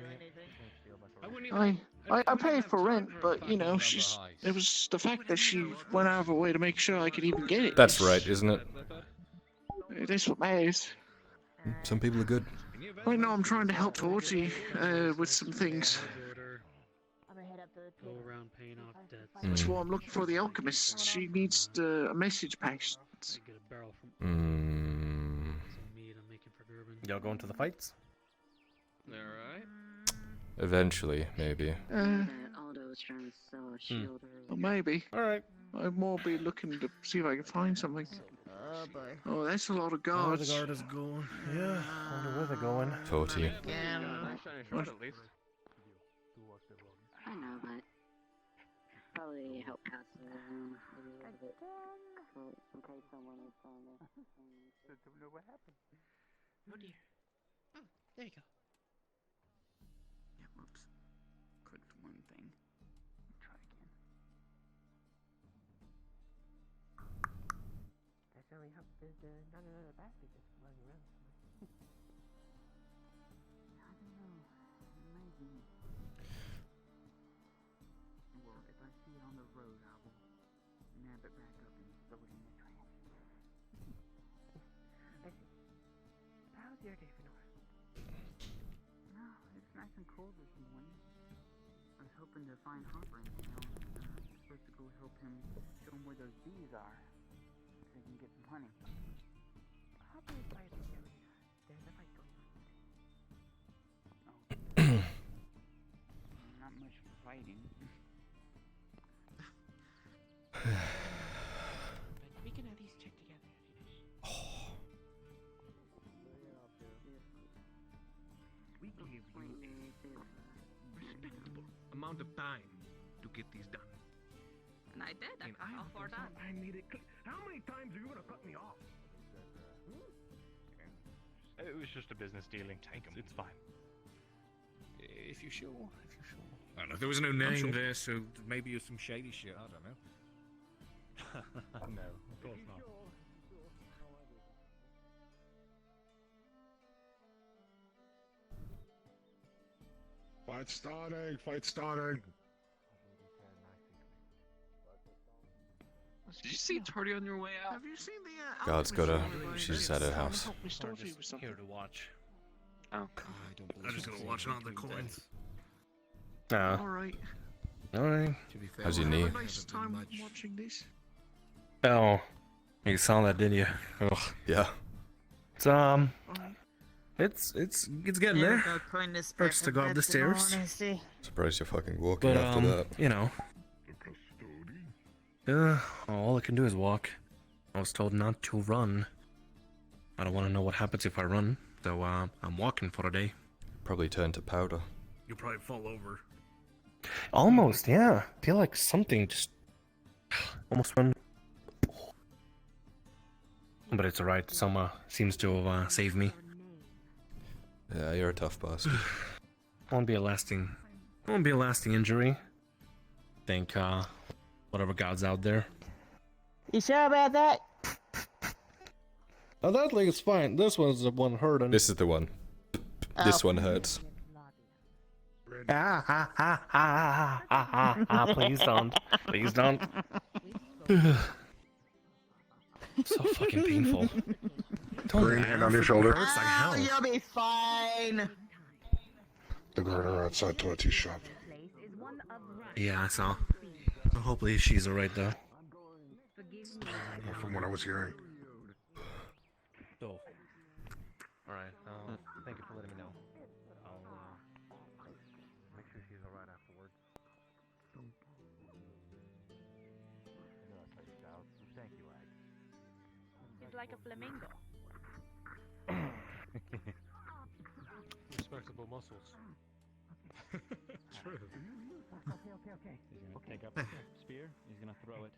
I paid for rent, but you know, it was the fact that she went out of her way to make sure I could even get it. That's right, isn't it? It is what matters. Some people are good. Right now I'm trying to help Torty with some things. That's why I'm looking for the alchemist. She needs a message passed. Y'all going to the fights? Alright. Eventually, maybe. Well, maybe. Alright. I more be looking to see if I can find something. Oh, that's a lot of Oh, guards. the guard is going. Yeah, I wonder where they're going. Torty. What? I know, but probably help pass it around a little bit. In case someone is trying to. Don't know what happened. Oh dear. Oh, there you go. Yeah, whoops. Clicked one thing. Try again. That only helps there's not another bastard just running around. I don't know. Maybe. Well, if I see it on the road, I will nab it back up and throw it in the trash. How's your day, Fenora? No, it's nice and cold this morning. I was hoping to find Hopper in town. I'm supposed to go help him, show him where those bees are, so he can get some honey. Hopper is right there. There's a fight going on. Oh. Not much fighting. But we can at least check together. We gave you a respectable amount of time to get these done. And I did. And I all for that. I made it clear. How many times are you gonna cut me off? It was just a business dealing. Take 'em. It's fine. If you sure, I don't know. There was no name there, so maybe it was some shady shit. I don't know. No, of course not. Fight starting! Fight starting! Did you see Tardy on your way out? Have you seen the God's got her. She's at her house. Here to watch. Oh. I just gotta watch on the coins. Ah. Alright. Alright. How's your knee? Have a nice time watching this. Oh, you saw that, didn't you? Ugh. Yeah. It's getting there. Hurts to go up the stairs. Surprised you're fucking walking But after that. you know. All I can do is walk. I was told not to run. I don't want to know what happens if I run, so I'm walking for a day. Probably turn to powder. You'll probably fall over. Almost, yeah. Feel like something just almost went. But it's alright. Soma seems to have saved me. Yeah, you're a tough bastard. Won't be a lasting injury. Think whatever god's out there. You sure about that? Oh, that leg is fine. This one's the one hurting. This is the one. This one hurts. Please don't. Please don't. So fucking painful. Green hand on your shoulder. Hurts like hell. You'll be fine. The girl are outside Torty's shop. Yeah, I saw. Well, hopefully she's alright though. From what I was hearing. So, alright. Thank you for letting me know. I'll make sure she's alright afterwards. Thank you, Ag. It's like a flamingo. Respectable muscles. True. Okay. He's gonna take up the spear. He's gonna throw it.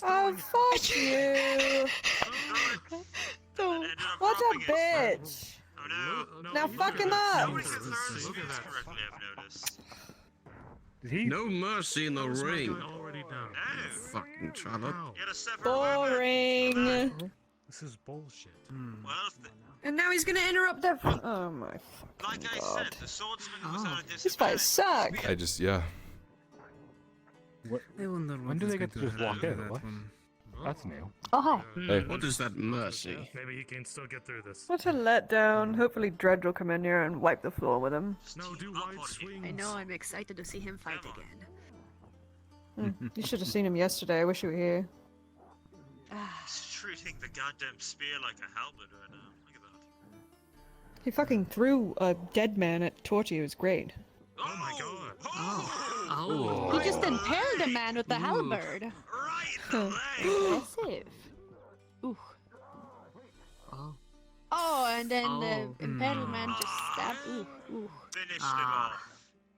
Oh, fuck you! What a bitch! Now fuck him up! No mercy in the ring. Fucking Charlotte. Boring! This is bullshit. And now he's gonna interrupt their. Oh my fucking god. The swordsman was on a These fights suck! I just, yeah. I wonder When do they get to just walk in? What? That's new. Oh, hi. Hey. What is that mercy? Maybe he can still get through this. What a letdown. Hopefully Dredge will come in here and wipe the floor with him. No, do wide swings. I know, I'm excited to see him fight again. You should have seen him yesterday. I wish he were here. He's treating the goddamn spear like a halberd right now. Look at that. He fucking threw a dead man at Torchy. It was great. Oh my god. He just impaled a man with the halberd. Impressive. Ooh. Oh, and then the impaled man just stabbed. Ooh, ooh. Finished it off.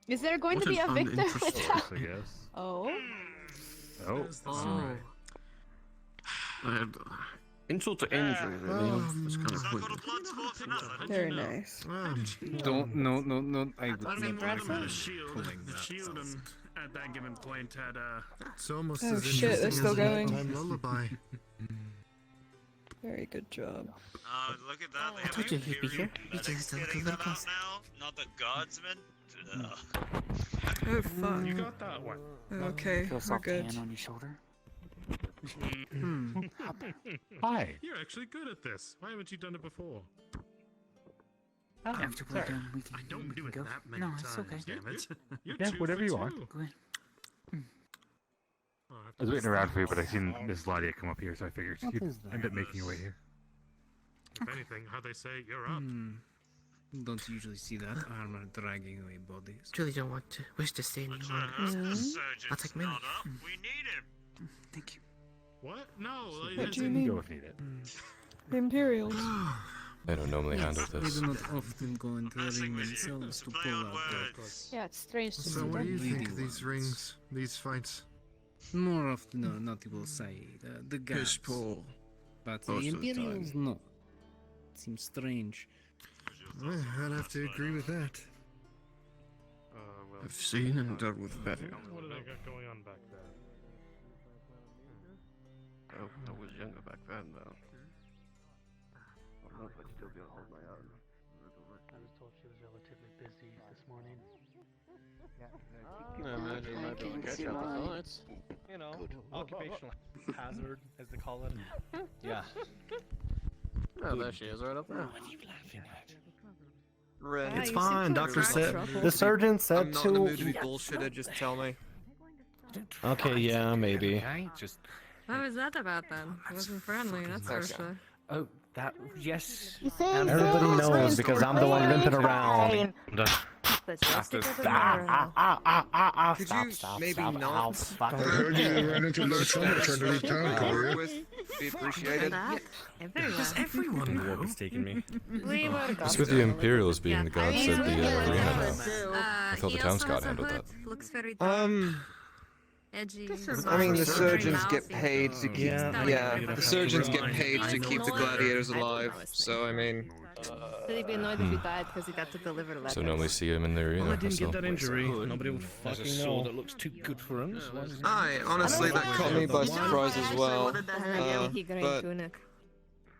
Is there going to be a victor with that? I guess. Oh. Oh. Insult to injury, really. That's kind of pointless. Very nice. No. I would I mean, not recommend the shield and at that given point had It's almost Oh as shit, they're still going. lullaby. Very good job. Look at that. I told you he'd be here. He just got a little closer. Not the guardsman. Oh fuck. You got that one. Okay, Feel we're soft good. hand on your shoulder. Hi. You're actually good at this. Why haven't you done it before? After we're sorry. done, we can. I don't we do can it go. that many No, times. it's okay. Damn it. You're Yeah, two whatever for you two. want. Go ahead. I was waiting around for you, but I seen Miss Gladia come up here, so I figured What you'd is end up making your way here. If anything, how they say, you're up. Don't usually see that armor dragging away bodies. Truly don't wish to stay any longer. I'll take Millie. We need him. Thank you. What? No. What do you mean? Go if needed. The Imperials. I don't normally handle They this. do not often go into the ring themselves to pull out their Yeah, it's strange to see So what do you them. think of these rings, these fights? More often than not, you will say the guys. But Most the of the Imperials, time. no. It seems strange. Well, I'd have to agree with that. I've seen and dealt with better. What do they got going on back there? Oh, I was younger back then, though. I don't know if I'd still be able to hold my own. I was told she was relatively busy this morning. I imagine I don't catch up with fights. You know, occupational hazard, as they call it. Yeah. Oh, there she is, right up there. What are you laughing at? Red. Ah, It's you fine, seem to doctor have said. trouble. The surgeon said I'm not in the mood to be to. bullshitted, just tell me. Okay, yeah, maybe. Okay, just. What was that about then? It wasn't friendly, that's for sure. Oh, that. Yes. Everybody knows because I'm the one limping around. But just After- because of Could you maybe not? I heard you ran into the summit trying to leave town, Gloria. Be appreciated. Everyone. Everyone The is taking me. We were Just with the Imperials being the gods at the arena now. I I thought the town's god handled that. Looks very edgy. I mean, the Very surgeons get mousy. paid to keep. Yeah. The surgeons get paid to keep the gladiators alive. So I mean, Would he be annoyed if he died because he got to deliver letters? So normally see him in the arena. Well, I didn't so. get that injury. Nobody would fucking know. That looks too good for him. So aye, honestly, that caught me by surprise as well. He green But tunic.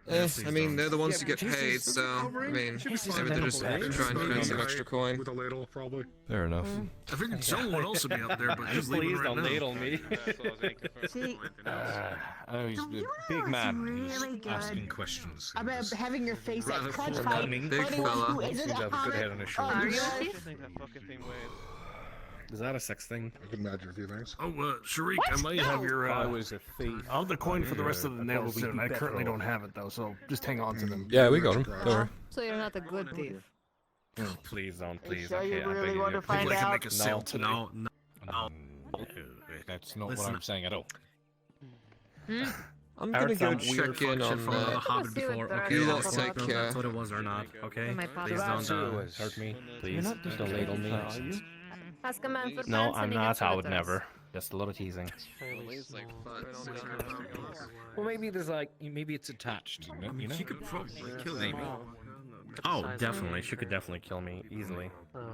I mean, they're the ones who get paid, so I mean, maybe they're just trying to earn some extra coin. with a ladle, probably. Fair enough. I figured someone else would be up there, but just leave Please it right don't now. ladle me. Oh, he's a big man. Really good Asking questions. about having your face at Rather crunch forward fight. cunning. Big fella. Who isn't Seems to have a good head on his shoulders. Are you? I think that fucking thing weighs. Is that a sex thing? I can imagine a few things. Oh, Sharik, I might have your. I was a thief. I'll have the coin for the rest of the nails soon. I currently don't have it though, so just hang on to them. Yeah, we got him. Don't worry. So you're not a good thief. Oh, please don't, please. sure you Okay, I really beg want you. to find I can out? make a sale today. No. That's not Listen. what I'm saying at all. I'm That gonna go sounds weird. check in on Hobbit see what before. the Okay, You rest lot of take the care. that's what it was or not. Okay, My father- please don't. Hurt me, please. not just Don't ladle me. Ask a man for No, pants I'm and he not. gets I would letters. never. Just a lot of teasing. Well, maybe there's like, maybe it's attached. You know? She could probably kill Maybe. me. Oh, definitely. She could definitely kill me easily. Maybe.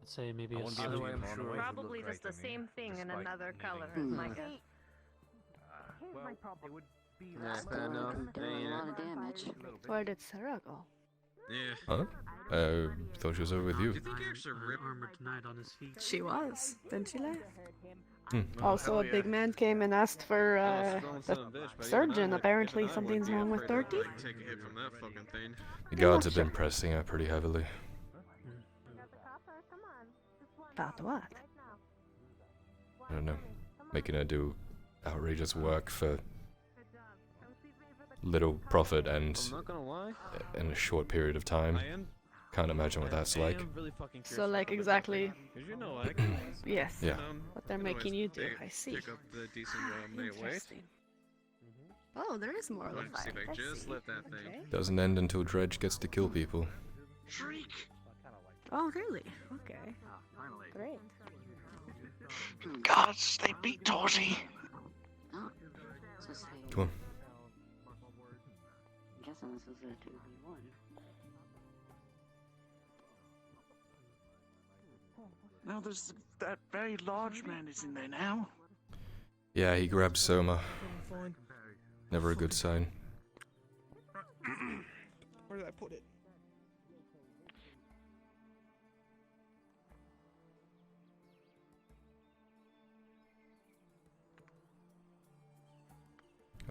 I'd say maybe I a wouldn't be able to sword. use one away. Probably just the same thing in another color. My guess. Yeah, fair enough. Did a lot of damage. Where did Sarah go? Yeah. Huh? Thought she was over with you. Do you think you actually rip Armor tonight on his feet. She was. Then she left. Hmm. Also, a big man came and asked for the surgeon. Apparently, something's wrong with 30. Take a hit from that fucking thing. The guards have been pressing her pretty heavily. About what? I don't know. Making her do outrageous work for little profit and I'm not gonna lie. in a short period of time. Can't imagine what that's like. So, like, exactly. You know, like, Yes. Yeah. What they're making you do. I see. Pick up the decent weight. Interesting. Oh, there is more of the See fight. if I I just see. let that thing. Okay. Doesn't end until Dredge gets to kill people. Oh, really? Okay. Great. Gods, they beat Torty. Come on. I'm guessing this is a 2v1. Now there's that very large man is in there now. Yeah, he grabbed Soma. Never a good sign. Where did I put it?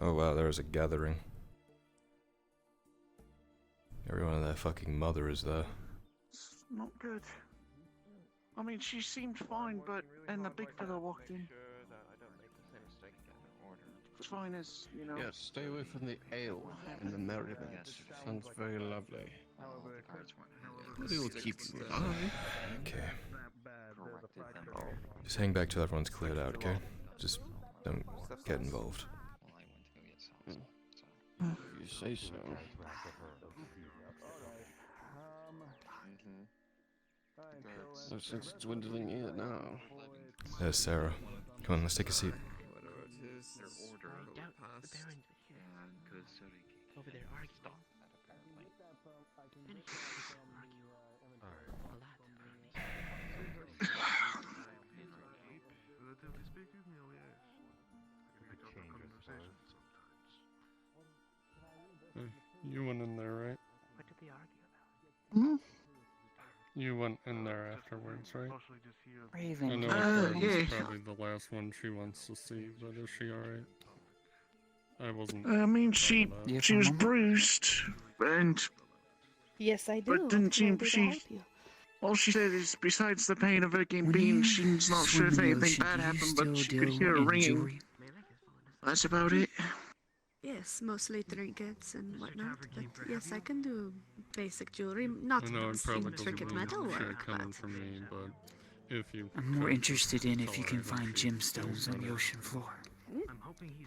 Oh wow, there is a gathering. Everyone and their fucking mother is there. It's not good. I mean, she seemed fine, but then the big fella walked in. As fine as, you know. Yes, stay away from the ale and the merriment. Sounds very lovely. But it will keep you alive. Okay. Just hang back till everyone's cleared out, okay? Just don't get involved. You say so. Those things dwindling in now. There's Sarah. Come on, let's take a seat. Over there arguing. You went in there, right? What did they argue about? You went in there afterwards, right? Raven. I know yeah. probably the last one she wants to see, but is she alright? I wasn't. I mean, she was bruised, and Yes, I do. but didn't What can I seem do to she. help you? All she said is, besides the pain of her getting beaten, she's not sure if anything bad happened, but she could hear a ringing. That's about it. Yes, mostly trinkets and whatnot. But yes, I can do basic jewelry, not I know it probably intricate doesn't really metal work, coming but from me, but if you. I'm more could interested in if you can tell her find about gemstones on the ocean floor.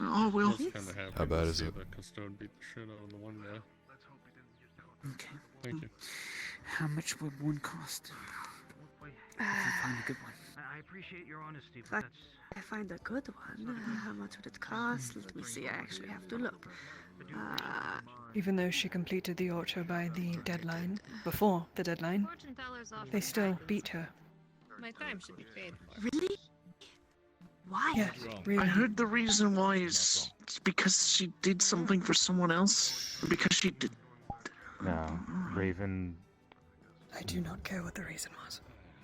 Oh, well. Just kinda happy How bad to is see it? The custode beat the shit out of the one guy. Okay. Thank you. How much would one cost? If you find a good one. I appreciate your honesty, if I find a good one, how much would it cost? Let me see, I actually have to look. Even though she completed the auto by the deadline, before the deadline, Fortune tellers often they still back beat her. My time should be paid for. Really? Why? Yeah, really. I heard the reason why is it's because she did something for someone else. Because she did. No, Raven, I do not care what the reason was.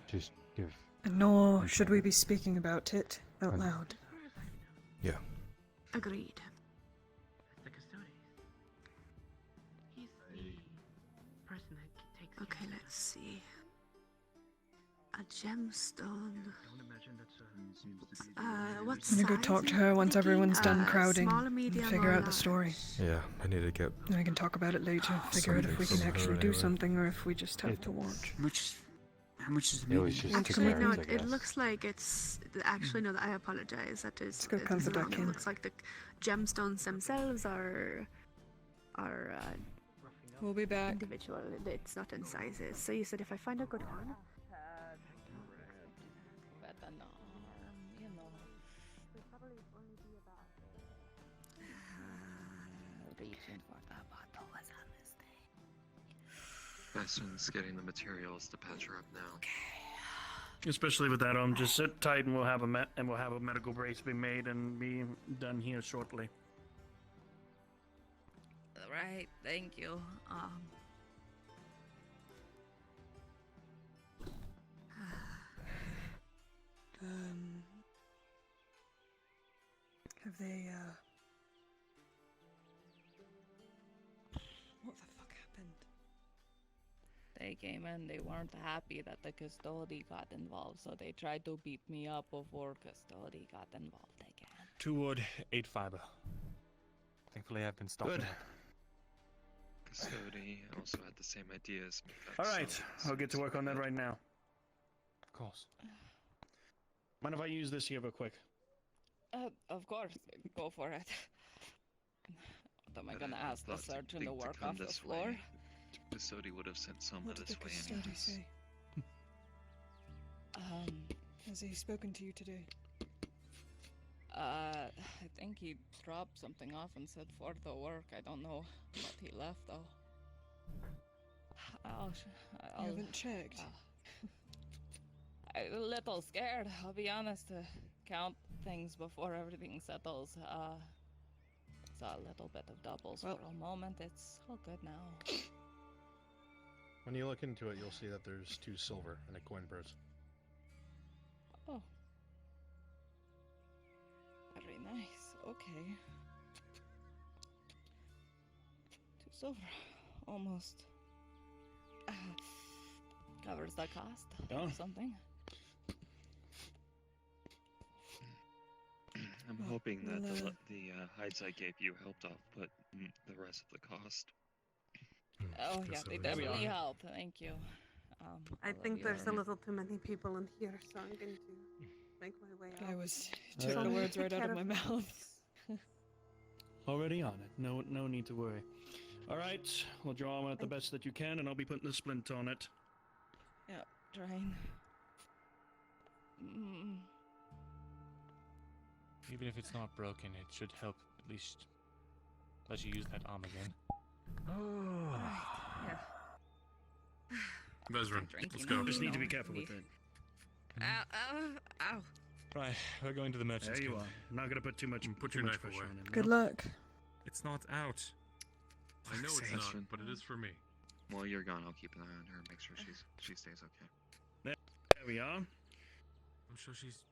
just give. And nor should we be speaking about it out loud. Yeah. Agreed. The custodian. He's the person that takes. Okay, let's see. A gemstone. What I'm gonna go talk to her once everyone's done crowding small, and medium, figure or out the story. Yeah, I need to get. Then we can talk about it later, figure out if we can Something from actually her do anyway. something or if we just have to watch. How much is the It was meeting? just Actually, no, I it guess. looks like it's. Actually, no, I apologize. That is. go it count is the wrong. duck It in. looks like the gemstones themselves are. We'll be back. Individual. It's not in sizes. So you said if I find a good one. reaching for the bottle was a mistake. Bastion's getting the materials to patch her up now. Especially with that, just sit tight, and we'll have a medical brace be made and be done here shortly. Right, thank you. Have they, what the fuck happened? They came in, they weren't happy that the custody got involved, so they tried to beat me up before custody got involved again. 2 wood, 8 fiber. Thankfully, I've been stopping Good. it. Custody also had the same ideas. Alright, I'll get to work on that right now. Of course. Mind if I use this here real quick? Of course, go for it. What am I gonna ask the surgeon to work off the floor? Custody would have sent someone What did the this way custody anyways. say? Has he spoken to you today? I think he dropped something off and said for the work. I don't know what he left though. You haven't checked? I'm a little scared, I'll be honest, to count things before everything settles. Saw a little bit of doubles for a moment. It's all good now. When you look into it, you'll see that there's 2 silver and a coin purse. Oh. Very nice. Okay. 2 silver. Almost. Covers the cost or something. I'm hoping that the hides I gave you helped offput the rest of the cost. Oh yeah, they definitely help. Thank you. I think there's a little too many people in here, so I'm going to make my way out. Took the words right out of my mouth. Already on it. No need to worry. Alright, we'll draw on it the best that you can, and I'll be putting the splint on it. Yeah, trying. Even if it's not broken, it should help at least let you use that arm again. Yeah. Vezran, Drinking let's go. Just need to be careful with it. Ow. Right, we're going to the merchant's There you guild. are. Not gonna put too much your knife pressure away. on him. Good no? luck. It's not out. I know it's not, Bastion. but it is for me. While you're gone, I'll keep an eye on her, make sure she stays okay. There we are. I'm sure she's.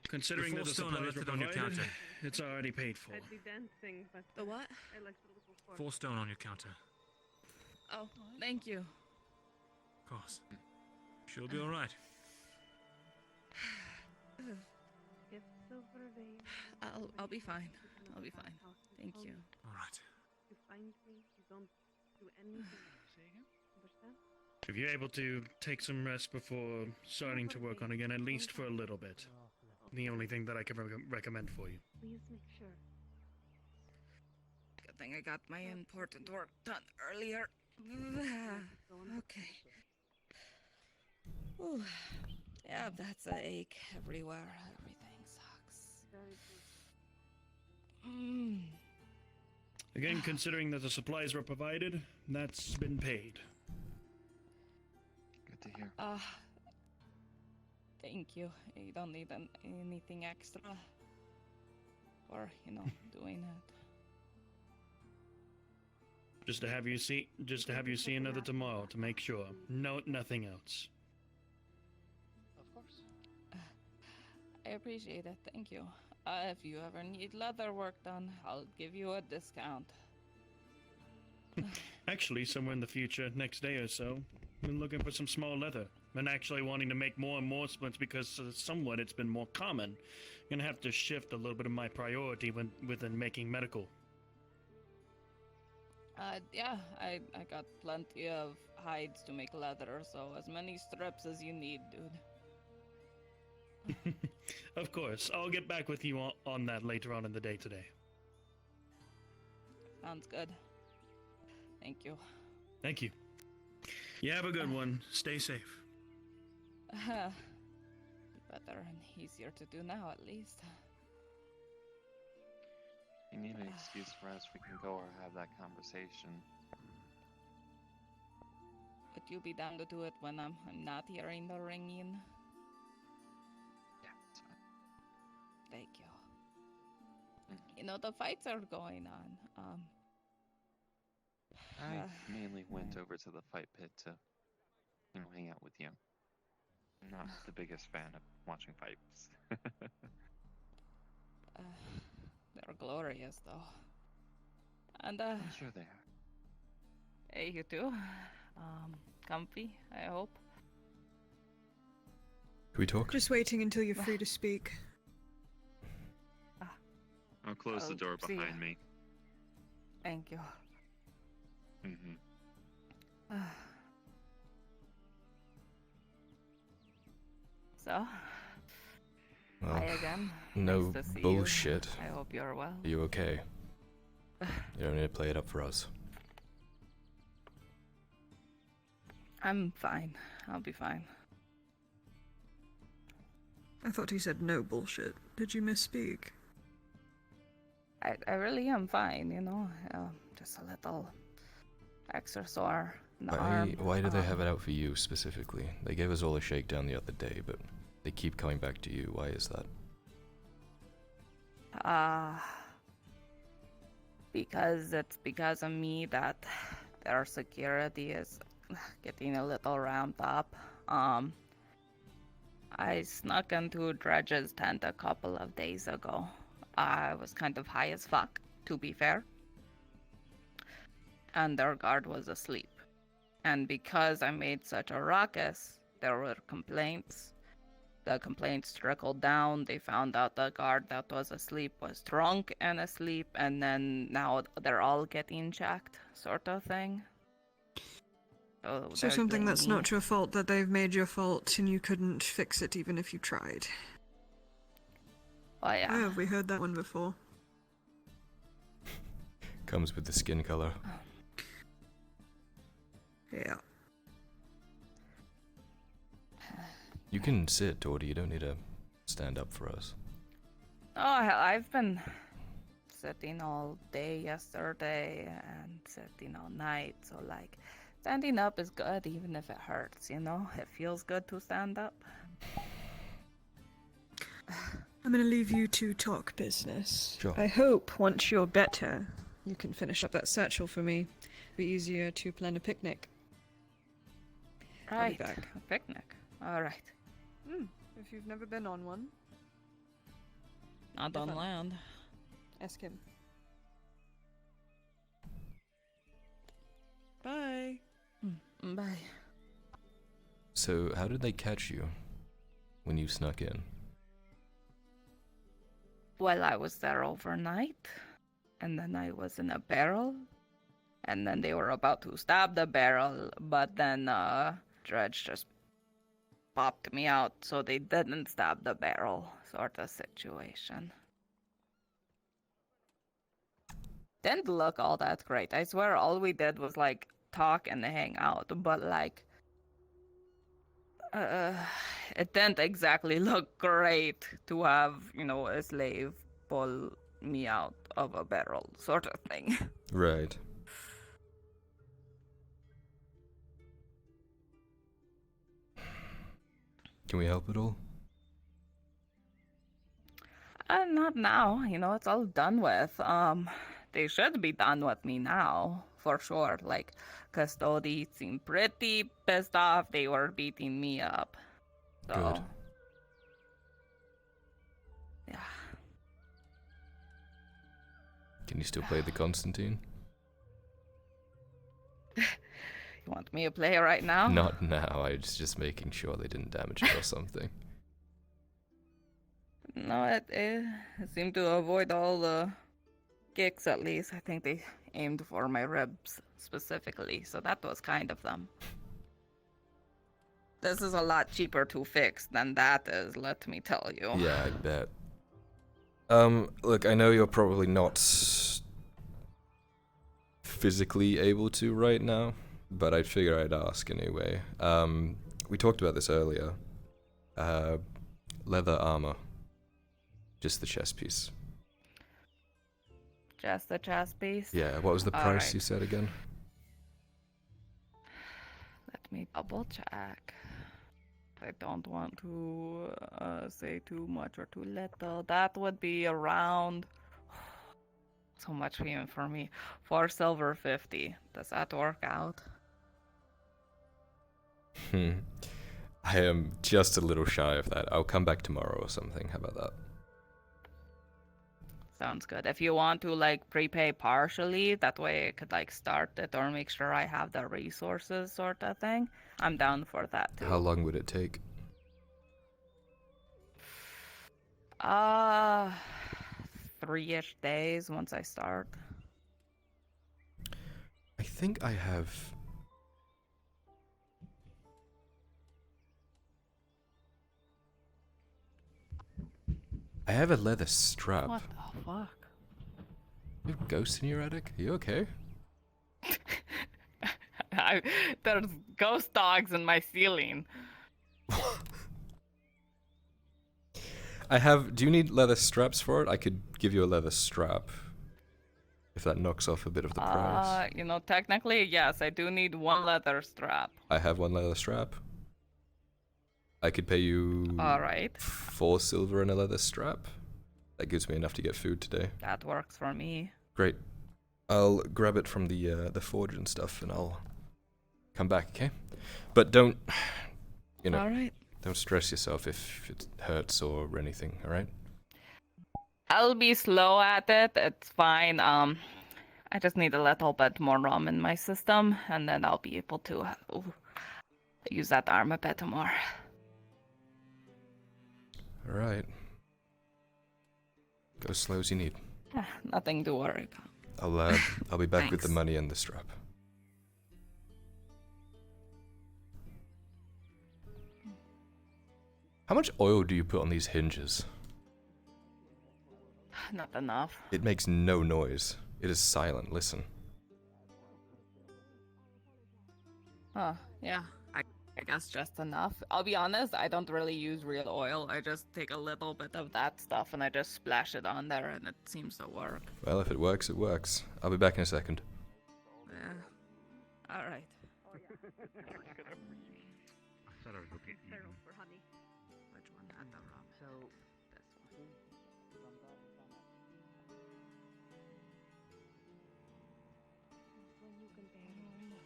Considering the that the 4 stone I supplies left were it on your provided, counter. it's already paid for. I'd be dancing, but The what? I left a little for 4 stone on your counter. Oh, thank you. Of course. She'll be alright. Get silver vein. I'll be fine. I'll be fine. Thank you. Alright. You find me, you don't do anything. Understand? If you're able to take some rest before starting to work on again, at least for a little bit. The only thing that I can recommend for you. Please make sure. Good thing I got my important work done earlier. Okay. Ooh. Yeah, that's an ache everywhere. Everything sucks. Again, considering that the supplies were provided, that's been paid. Good to hear. Thank you. You don't need anything extra for, doing it. Just to have you see another tomorrow to make sure. No, nothing else. Of course. I appreciate it. Thank you. If you ever need leather work done, I'll give you a discount. Actually, somewhere in the future, next day or so, been looking for some small leather. Been actually wanting to make more and more splints because somewhat it's been more common. Gonna have to shift a little bit of my priority within making medical. Yeah, I got plenty of hides to make leather, so as many strips as you need, dude. Of course, I'll get back with you on that later on in the day today. Sounds good. Thank you. Thank you. You have a good one. Stay safe. Better and easier to do now, at least. you need an excuse for us, we can go or have that conversation. Would you be down to do it when I'm not hearing the ringing? Yeah, it's fine. Thank you. You know, the fights are going on. I mainly went over to the fight pit to, hang out with you. I'm not the biggest fan of watching fights. They're glorious, though. And, I'm sure they are. Hey, you too. Comfy, I hope. Can we talk? Just waiting until you're free to speak. I'll close the door see behind ya. me. Thank you. So, Well, hi again. no Nice to see bullshit. You. I hope you're well. Are you okay? You don't need to play it up for us. I'm fine. I'll be fine. I thought he said no bullshit. Did you misspeak? I really am fine, you know. Just a little extra sore in the arm. Why do they have it out for you specifically? They gave us all a shakedown the other day, but they keep coming back to you. Why is that? Because it's because of me that their security is getting a little ramped up. I snuck into Dredge's tent a couple of days ago. I was kind of high as fuck, to be fair. And their guard was asleep. And because I made such a ruckus, there were complaints. The complaints trickled down. They found out the guard that was asleep was drunk and asleep, and then now they're all getting checked, sort of thing. So something that's not your fault that they've made your fault and you couldn't fix it even if you tried. Oh yeah. Where have we heard that one before? Comes with the skin color. Yeah. You can sit, Dordy. You don't need to stand up for us. Oh, I've been sitting all day yesterday and sitting all night, so like, standing up is good even if it hurts, you know? It feels good to stand up. I'm gonna leave you to talk business. Sure. I hope once you're better, you can finish up that satchel for me. Be easier to plan a picnic. I'll be Right, back. a picnic. Alright. If you've never been on one, Not on land. ask him. Bye. Bye. So, how did they catch you when you snuck in? Well, I was there overnight, and then I was in a barrel, and then they were about to stab the barrel, but then Dredge just popped me out, so they didn't stab the barrel, sort of situation. Didn't look all that great. I swear all we did was like talk and hang out, but like it didn't exactly look great to have, you know, a slave pull me out of a barrel, sort of thing. Right. Can we help at all? Not now, you know, it's all done with. They should be done with me now, for sure. Like, Custody seemed pretty pissed off. They were beating me up. So, Good. yeah. Can you still play the Constantine? You want me to play right now? Not now. I was just making sure they didn't damage it or something. No, it seemed to avoid all the kicks, at least. I think they aimed for my ribs specifically, so that was kind of them. This is a lot cheaper to fix than that is, let me tell you. Yeah, I bet. Look, I know you're probably not physically able to right now, but I figure I'd ask anyway. We talked about this earlier. Leather armor. Just the chest piece. Just the chest piece? Yeah, what was the price Alright. you said again? Let me double check. I don't want to say too much or too little. That would be around so much even for me. 4 silver 50. Does that work out? I am just a little shy of that. I'll come back tomorrow or something. How about that? Sounds good. If you want to like prepay partially, that way I could like start it or make sure I have the resources sort of thing. I'm down for that too. How long would it take? 3-ish days once I start. I think I have... I have a leather strap. What the fuck? You have ghosts in your attic? Are you okay? There's ghost dogs in my ceiling. I have... Do you need leather straps for it? I could give you a leather strap. If that knocks off a bit of the price. You know, technically, yes, I do need 1 leather strap. I have 1 leather strap. I could pay you... Alright. 4 silver and a leather strap. That gives me enough to get food today. That works for me. Great. I'll grab it from the forge and stuff, and I'll come back, okay? But don't, you know, Alright. don't stress yourself if it hurts or anything, alright? I'll be slow at it. It's fine. I just need a little bit more rum in my system, and then I'll be able to use that arm a bit more. Alright. Go as slow as you need. Nothing to worry about. I'll be back with the Thanks. money and the strap. How much oil do you put on these hinges? Not enough. It makes no noise. It is silent. Listen. Oh, yeah. I guess just enough. I'll be honest, I don't really use real oil. I just take a little bit of that stuff and I just splash it on there and it seems to work. Well, if it works, it works. I'll be back in a second. Yeah. Alright. I thought I was looking at you. For honey. Which one had the rum? So, This one. When you can bear it.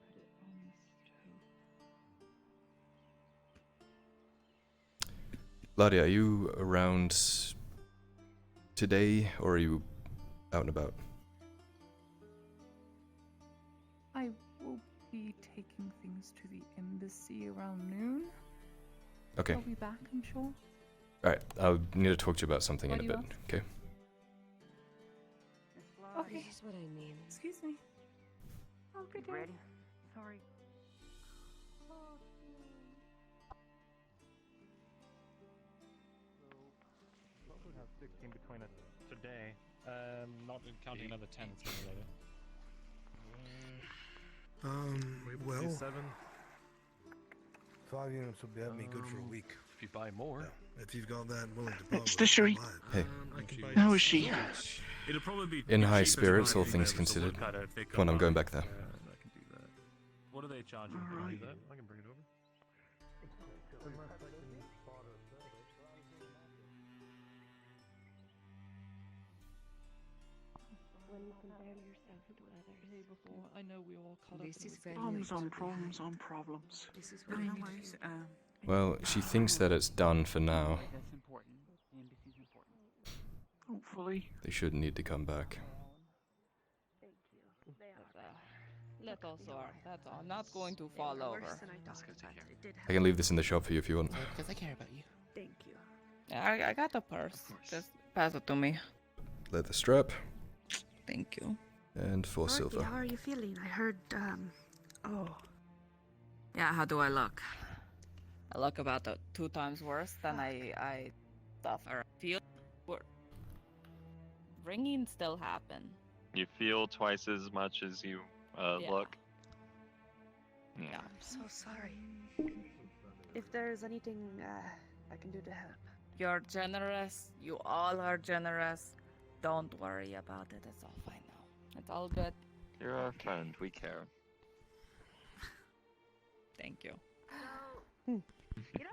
Put it on the stove. Gladia, are you around today, or are you out and about? I will be taking things to the embassy around noon. Okay. I'll be back, I'm sure. Alright, I'll need to talk to you about something What in a do you bit, want? okay? Okay. This is what I mean. Excuse me. Oh, good day. ready? Sorry. What would have 16 between us today? Not counting another 10 sooner or later. Well, 7. 5 units will get me good for a week. If you buy more. If you've got that willing to It's Fishery. Hey. How is she? It'll probably be In high cheaper to spirits, buy all it things with a considered. woodcutter if they Come on, I'm come going up. back there. I can do that. What do they charge you for doing that? I can bring it over. When you compare yourself to others. Before, I know we all caught This is very Problems on problems on problems. This is No what I need worries. to do. Well, she thinks that it's done for now. That's important. The embassy's important. Hopefully. They shouldn't need to come back. Little sore, that's all. I'm not going to fall over. I can leave this in the shop for you if you want. Because I care about you. Thank you. Yeah, I got the purse. Just pass it to me. Leather strap Thank you. and 4 Marky, silver. how are you feeling? I heard, oh. Yeah, how do I look? I look about 2 times worse than I thought. Or feel. Ringing still happen. You feel twice as much as you Yeah. look. Yeah. I'm so sorry. If there's anything I can do to help. You're generous. You all are generous. Don't worry about it. It's all fine now. It's all good. You're our friend. We care. Thank you. You know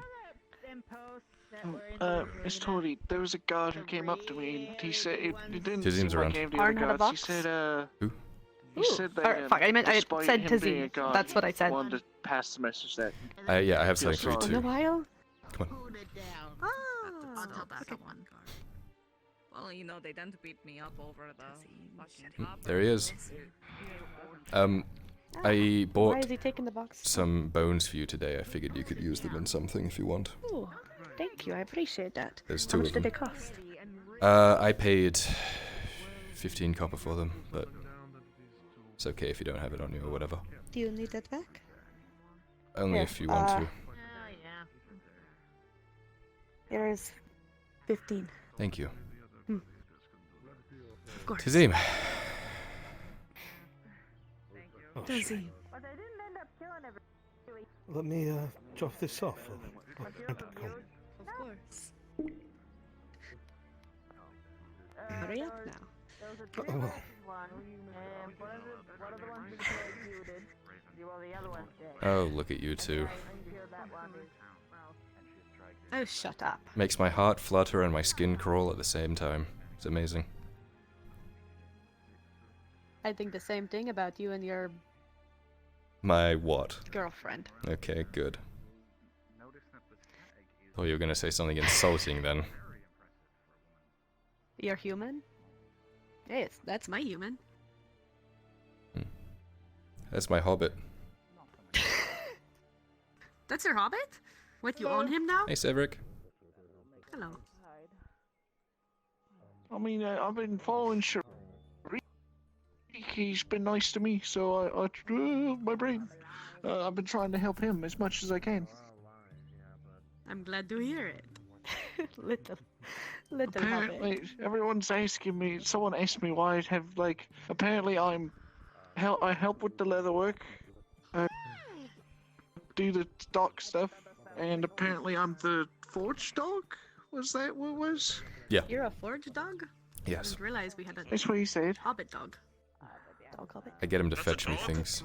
the imposts that were in the Miss Tori, there was a guard who came up to me and he said it didn't His seem name's like around. any of the other Arn had a guards. He box? said, Who? He said that, fuck, I despite said him being a Tizzy. guard, That's what I said. he wanted to pass the message that. Yeah, I have something for you In a too. while? Come on. Oh, that's one guard. Well, you know, they tend to beat me up over the fucking top. There he is. I Why bought is he taking the box? some bones for you today. I figured you could use them in something if you want. Oh, thank you. I appreciate that. There's How two much of did they them. cost? I paid 15 copper for them, but it's okay if you don't have it on you or whatever. Do you need that back? Only Here, if you want to. Here's 15. Thank you. Of course. Tazim. Tazim. But I didn't end up killing everybody. Let me drop this off. Of course. Hurry up now. There was a Oh, well. one, and one of the ones that you did, well, the other one's dead. Oh, look at you two. That one is, Oh, shut up. Makes my heart flutter and my skin crawl at the same time. It's amazing. I think the same thing about you and your My what? girlfriend. Okay, good. Oh, you were gonna say something insulting then. You're human? Yes, that's my human. That's my hobbit. That's your hobbit? What, you own him now? Hey, Cedric. Hello. I mean, I've been following Sharik. He's been nice to me, so my brain. I've been trying to help him as much as I can. I'm glad to hear it. little hobbit. Apparently, everyone's asking me. Someone asked me why I'd have Apparently, I help with the leather work, do the stock stuff, and apparently I'm the forge dog. Was that what it was? Yeah. You're a forge dog? Yes. I didn't realize we had a That's what he said. hobbit dog. Dog hobbit? I get him to fetch me things.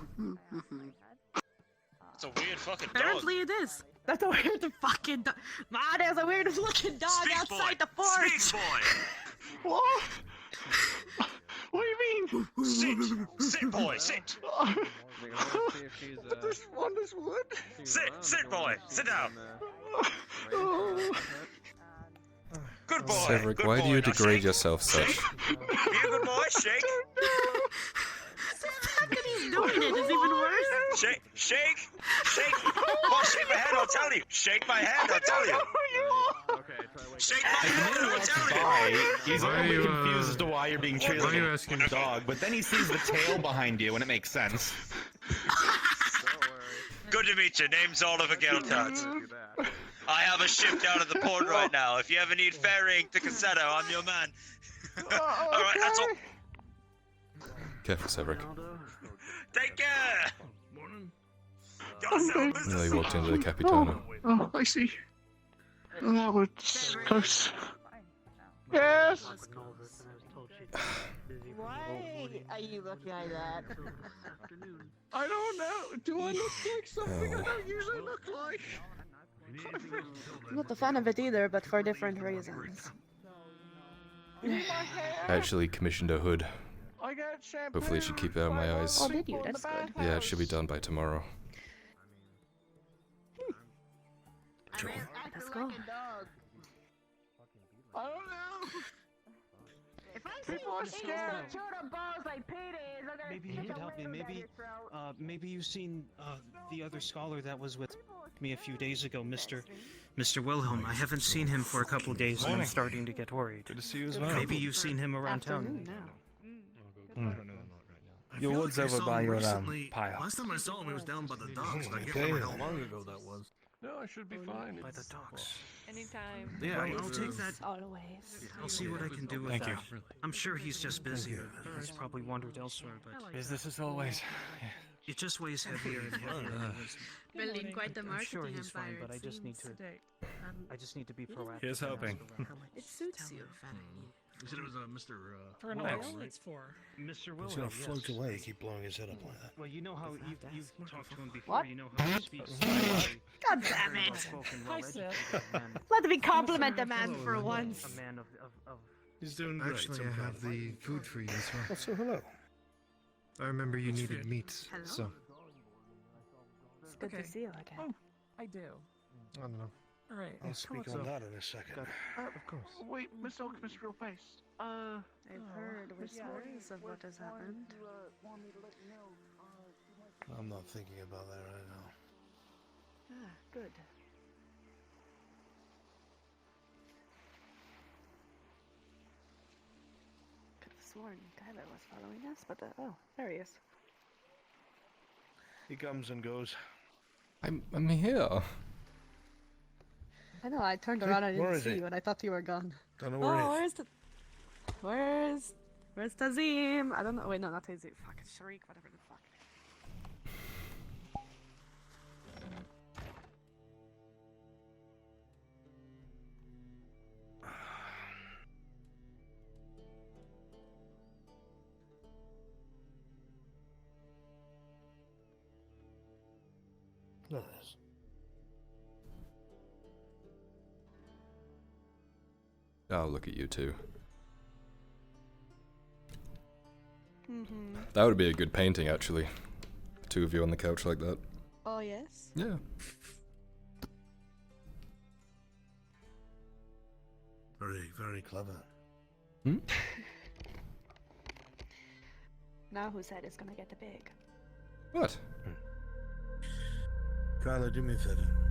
It's a weird fucking dog. Apparently it is. That's a weird fucking dog. Man, there's a weird looking dog Speak, outside boy. the forge. Speak, boy. What? What do you mean? Sit, boy, sit. This wood? Sit, boy, sit down. Good boy. Cedric, good why boy. do you Now degrade shake. yourself such? Shake. Be a good boy, shake. The fact that he's doing it is even worse. Shake. Boy, shake my hand, I'll tell you. Shake my hand, I'll tell you. Shake my hand, I'll tell you. He's a Why are little bit you, confused as to why you're being treated why are like you a asking- dog, but then he sees the tail behind you and it makes sense. Good to meet you. Name's Oliver Geltart. I have a ship down at the port right now. If you ever need ferrying to Casetto, I'm your man. Alright, that's all. Careful, Cedric. Take care. No, he walked into the Capitano. Oh, I see. Oh, that was close. Yes. why are you looking like that? I don't know. Do I look like something I don't usually look like? I'm not a fan of it either, but for different reasons. I actually commissioned a hood. I got shampoo. Hopefully it should keep it out of my eyes. Oh, did you? That's good. Yeah, it should be done by tomorrow. Let's go. I don't know. If I see People are scared. two of the balls like Petey, I'm gonna Maybe you stick could a help me. whip down Maybe, your throat. maybe you've seen the other scholar that was with me a few days ago, Mr. Wilhelm. I haven't seen him for a couple of days, and I'm Morning. starting to get worried. Good to see you as well. Maybe you've seen him around town. Your wood's over by your pile. Last time I saw him, he was down by the docks. and I can't Okay. remember how long ago that was. No, I should be fine. By the docks. Anytime. Yeah, I'll take that. Always. I'll see what I can do with Thank that. you. I'm sure he's just busy. He's probably wandered elsewhere, but Business as always. it just weighs heavier and heavier. Building quite the I'm marketing sure he's fine, empire, but I it just need seems. to. I just need to be proactive. Here's hoping. It suits you. You said it was Mr. For an Wilhelm, oil, right? it's for. Mr. He's Wilhelm, gonna float yes. away. Keep blowing his head up like that. Well, you know how you've talked to him before. What? You know how he speaks. God damn it! Well-spoken, Hi, Sid. well-educated man. Let me compliment the man for once. A man of He's doing great. Actually, I have the food for you as well. Oh, so hello. I remember you needed meat, Hello? so It's good to see you again. Oh, I do. I don't know. All right. I'll speak on that in a second. Of course. Wait, Miss Alchemist, real fast. I've heard whispers of what has happened. I'm not thinking about that right now. Ah, good. Could have sworn Tyler was following us, but oh, there he is. He comes and goes. I'm here. I know. I turned around and I didn't see you, and I thought you were gone. Don't know where he is. Where's Tazim? I don't know. Wait, no, not Tazim. Fucking Sharik, whatever the fuck. Look at this. Oh, look at you two. Mm-hmm. That would be a good painting, actually. The two of you on the couch like that. Oh, yes? Yeah. Very, very clever. Hmm? Now whose head is gonna get the big? What? Kyla, do me a favor.